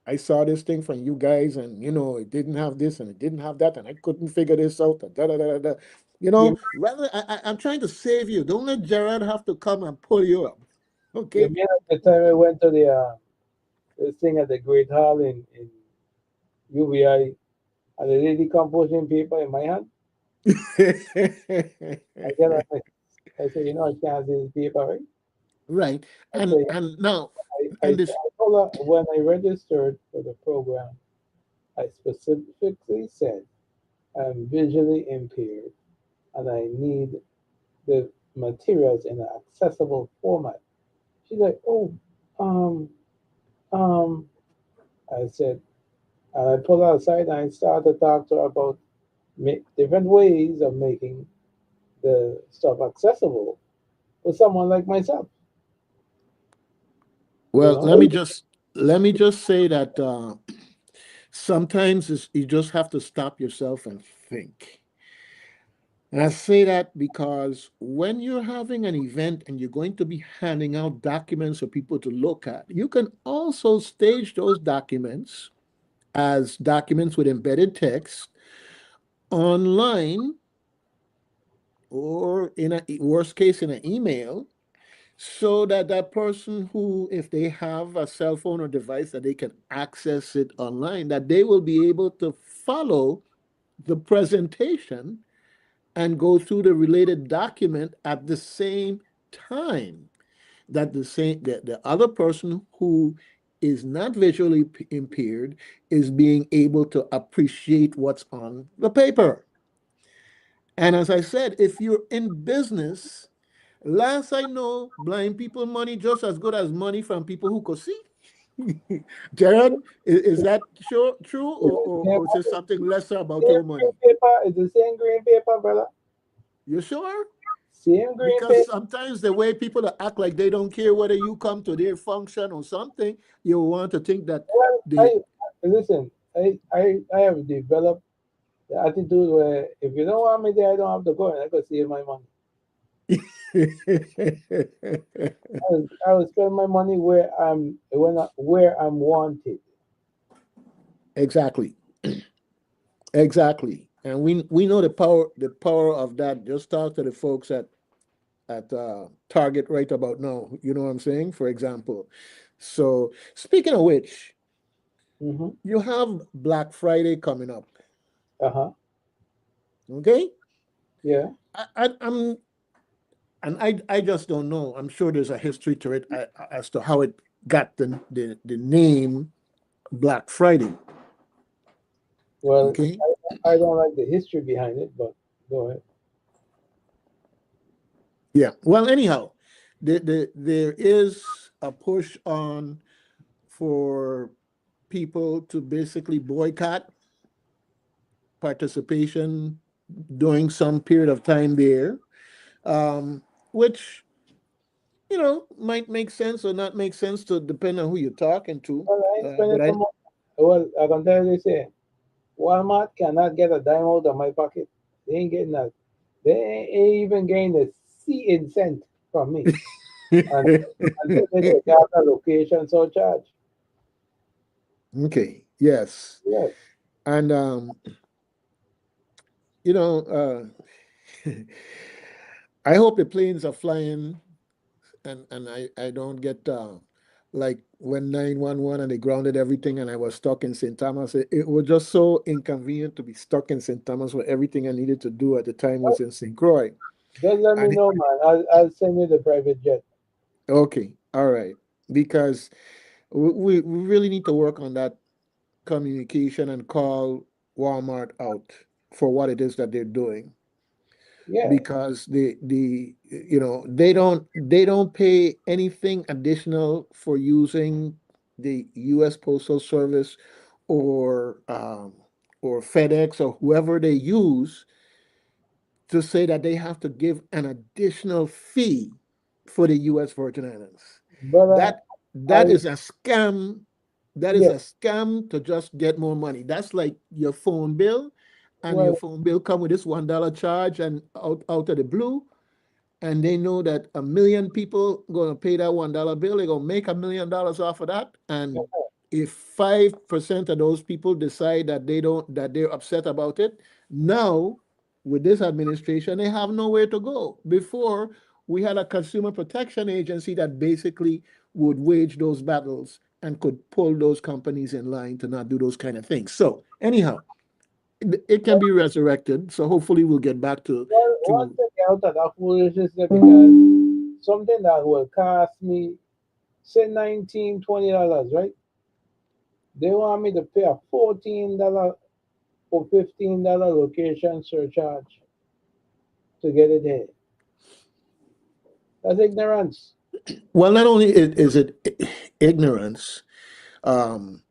I saw this thing from you guys and, you know, it didn't have this and it didn't have that and I couldn't figure this out. Da, da, da, da, da. You You, know, rather, I'm trying to save you. Don't let Jared have to come and pull you up. you Okay? mean at the time I went to the thing at the Great Hall in UBI, and the lady come pushing paper in my hand? I get up, I say, you know, I can't see this paper, right? Right. I say, And now, I and this, told her when I registered for the program, I specifically said I'm visually impaired and I need the materials in an accessible format. She's like, oh, um, um, I said, and I pulled her aside and I started to talk to her about different ways of making the stuff accessible for someone like myself. You well, know, let me just say that sometimes you just have to stop yourself and think. And I say that because when you're having an event and you're going to be handing out documents for people to look at, you can also stage those documents as documents with embedded text online, or in a worst case in an email, so that that person who, if they have a cell phone or device that they can access it online, that they will be able to follow the presentation and go through the related document at the same time that the other person who is not visually impaired is being able to appreciate what's on the paper. And as I said, if you're in business, last I know, blind people money just as good as money from people who could see. Jared, is that true, or is there something lesser about same your green money? paper. It's the same green paper, brother. You sure? Same green Because paper. sometimes the way people act like they don't care whether you come to their function or something, you want to think that Well, they. listen. I have developed the attitude where if you don't want me there, I don't have to go, and I could save my money. I will spend my money where I'm wanted. Exactly, exactly, and we know the power of that. Just talk to the folks at Target right about now. You know what I'm saying? For example. So speaking of which, Mm-hmm. you have Black Friday coming up. Uh-huh. Okay, Yeah. I'm and I just don't know. I'm sure there's a history to it as to how it got the name Black Friday. Well, Okay. I don't like the history behind it, but go ahead. Yeah. Well, anyhow, there is a push on for people to basically boycott participation during some period of time there, which might make sense or not make sense to depend on who you're talking to. Well, I ain't spending But so I much. Well, I can tell you this here. Walmart cannot get a dime out of my pocket. They ain't getting that. They ain't even getting a C in cent from me. And until they take out the location surcharge. okay, yes, Yes. and you know, I hope the planes are flying, and I don't get like when 911 and they grounded everything and I was stuck in St. Thomas. It was just so inconvenient to be stuck in St. Thomas where everything I needed to do at the time was in St. Croix. Just let me And know, man. I'll send you the private jet. okay, all right, because we really need to work on that communication and call Walmart out for what it is that they're doing, Yeah, because the they don't pay anything additional for using the U.S. Postal Service or or FedEx or whoever they use, to say that they have to give an additional fee for the U.S. Virgin Islands. brother. That I that is a scam. That is Yeah. a scam to just get more money. That's like your phone bill, and your Well, phone bill come with this $1 charge, and out of the blue, and they know that a million people gonna pay that $1 bill, they're gonna make $1 million off of that. And if 5% of those people decide that they're upset about it, now with this administration, they have nowhere to go. Before, we had a consumer protection agency that basically would wage those battles and could pull those companies in line to not do those kind of things. So anyhow, it can be resurrected. So hopefully we'll get back to one to thing out of that foolishness there, because something that will cost me say $19, $20, right? They want me to pay a $14 or $15 location surcharge to get it here. That's ignorance. well, not only is it ignorance, um,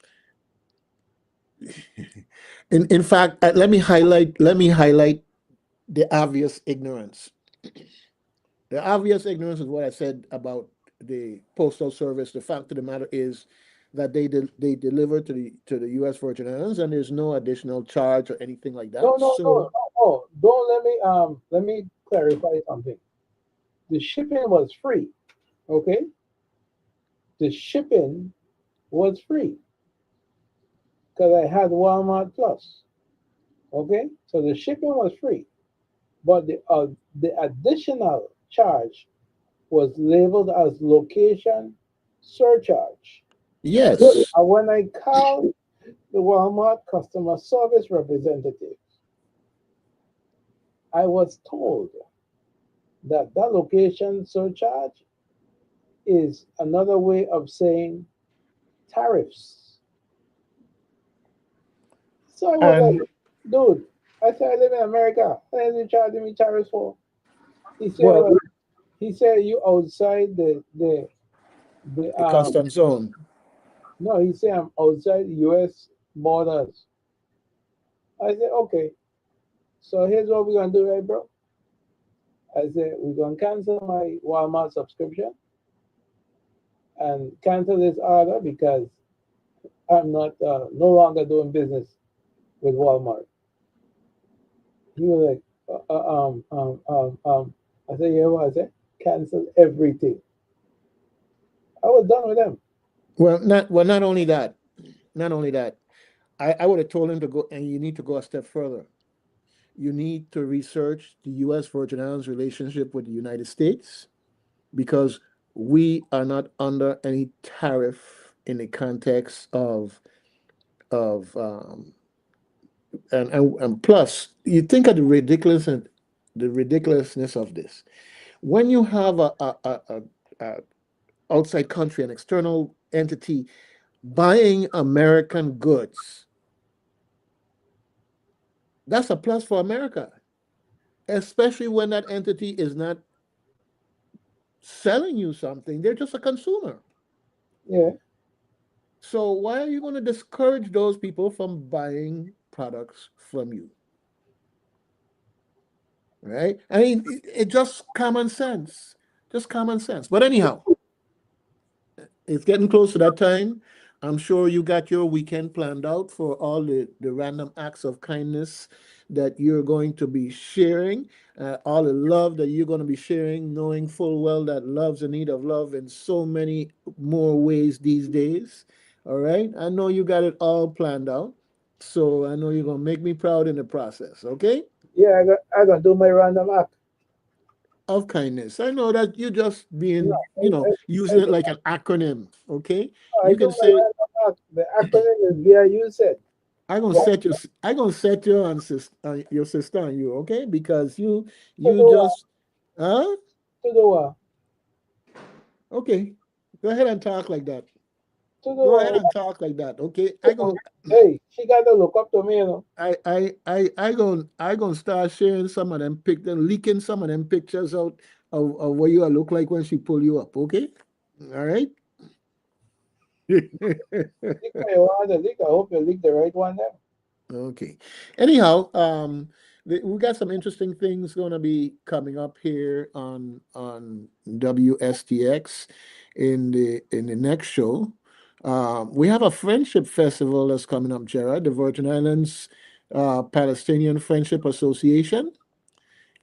in fact, let me highlight the obvious ignorance. The obvious ignorance is what I said about the postal service. The fact of the matter is that they deliver to the U.S. Virgin Islands, and there's no additional charge or anything like No, that. no, no, So no, no. Don't let me clarify something. The shipping was free. Okay? The shipping was free because I had Walmart Plus. Okay? So the shipping was free. But the additional charge was labeled as location surcharge. yes, And when I called the Walmart customer service representative, I was told that that location surcharge is another way of saying tariffs. So I was and like, dude, I said I live in America. Why are you charging me tariffs for? He said, well, well, he said you outside the the custom zone. no, he said I'm outside US borders. I said, okay, so here's what we're gonna do, right, bro? I said, we're gonna cancel my Walmart subscription and cancel this order because I'm not no longer doing business with Walmart. He was like, I said, yeah, what? I said, cancel everything. I was done with them. Not only that, not only that. I would have told him to go, and you need to go a step further. You need to research the U.S. Virgin Islands relationship with the United States, because we are not under any tariff in the context of and plus you think of the ridiculousness of this. When you have a outside country, an external entity buying American goods, that's a plus for America, especially when that entity is not selling you something, they're just a consumer. Yeah, So why are you going to discourage those people from buying products from you? Right? I mean, it just common sense. Just common sense. But anyhow, it's getting close to that time. I'm sure you got your weekend planned out for all the random acts of kindness that you're going to be sharing, all the love that you're going to be sharing, knowing full well that love's in need of love in so many more ways these days. All right. I know you got it all planned out. So I know you're going to make me proud in the process. Okay. yeah, I got to do my random act. of kindness. I know that you just No, being, I using it like an acronym. Okay, I you can don't say, the acronym is VIU said. I gonna set you on your sister on you. Okay, because To you the what? just, huh? To the what? Okay, go ahead and talk like that. To the Go ahead what? and talk like that. Okay, I gonna Hey, she got to look up to me, you know. I gonna start sharing some of them pictures, leaking some of them pictures out of what you look like when she pull you up. Okay, all right. Lick what you want to lick. I hope you lick the right one there. Okay. Anyhow, we got some interesting things going to be coming up here on WSTX in the next show. We have a friendship festival that's coming up, Gerard. The Virgin Islands Palestinian Friendship Association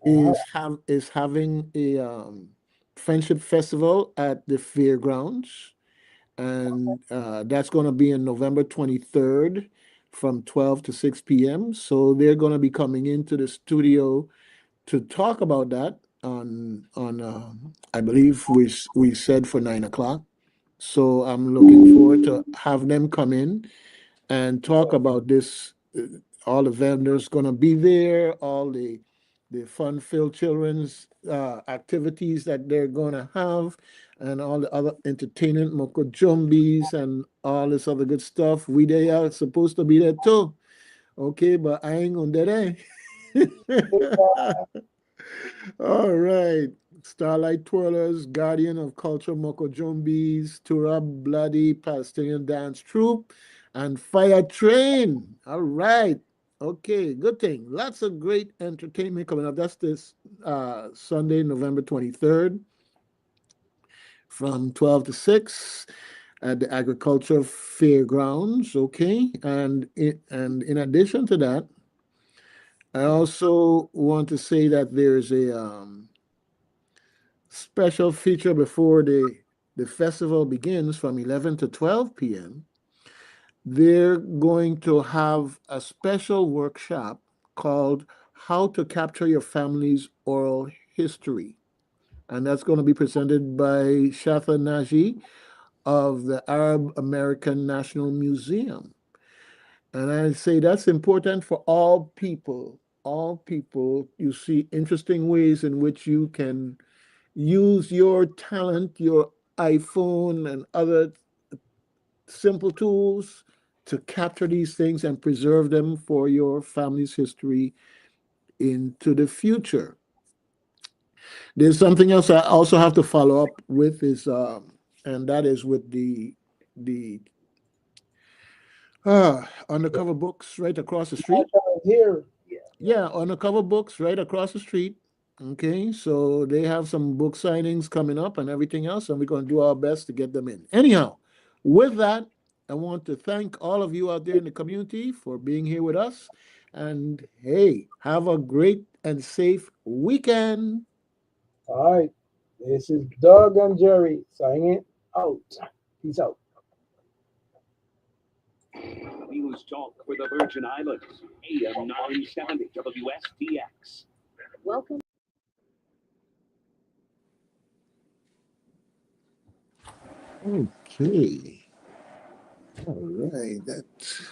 is having a friendship festival at the fairgrounds, and that's going to be on November 23rd from 12 to 6 p.m. So they're going to be coming into the studio to talk about that on I believe we said for 9 o'clock. So I'm looking forward to have them come in and talk about this. All the vendors going to be there, all the fun-filled children's activities that they're going to have, and all the other entertainment, moko jumbies, and all this other good stuff. We they are supposed to be there too. Okay, but I ain't gonna do that. All right. Starlight Twirlers, Guardian of Culture, Moko Jumbies, Turab Bloody, Palestinian Dance Troupe, and Fire Train. All right. Okay, good thing. Lots of great entertainment coming up. That's this Sunday, November 23rd from 12 to 6 at the Agriculture Fairgrounds. Okay. And in addition to that, I also want to say that there's a special feature before the festival begins from 11 to 12 p.m. They're going to have a special workshop called How to Capture Your Family's Oral History. And that's going to be presented by Shafa Naji of the Arab American National Museum. And I say that's important for all people. All people, you see interesting ways in which you can use your talent, your iPhone, and other simple tools to capture these things and preserve them for your family's history into the future. There's something else I also have to follow up with and that is with the undercover books right across the street. Here. Yeah, undercover books right across the street. Okay, so they have some book signings coming up and everything else, and we're going to do our best to get them in. Anyhow, with that, I want to thank all of you out there in the community for being here with us. And hey, have a great and safe weekend. All right. This is Doug and Jerry signing out. Peace out. News Talk for the Virgin Islands, AM 970 WSTX. Welcome. Okay. All right. That's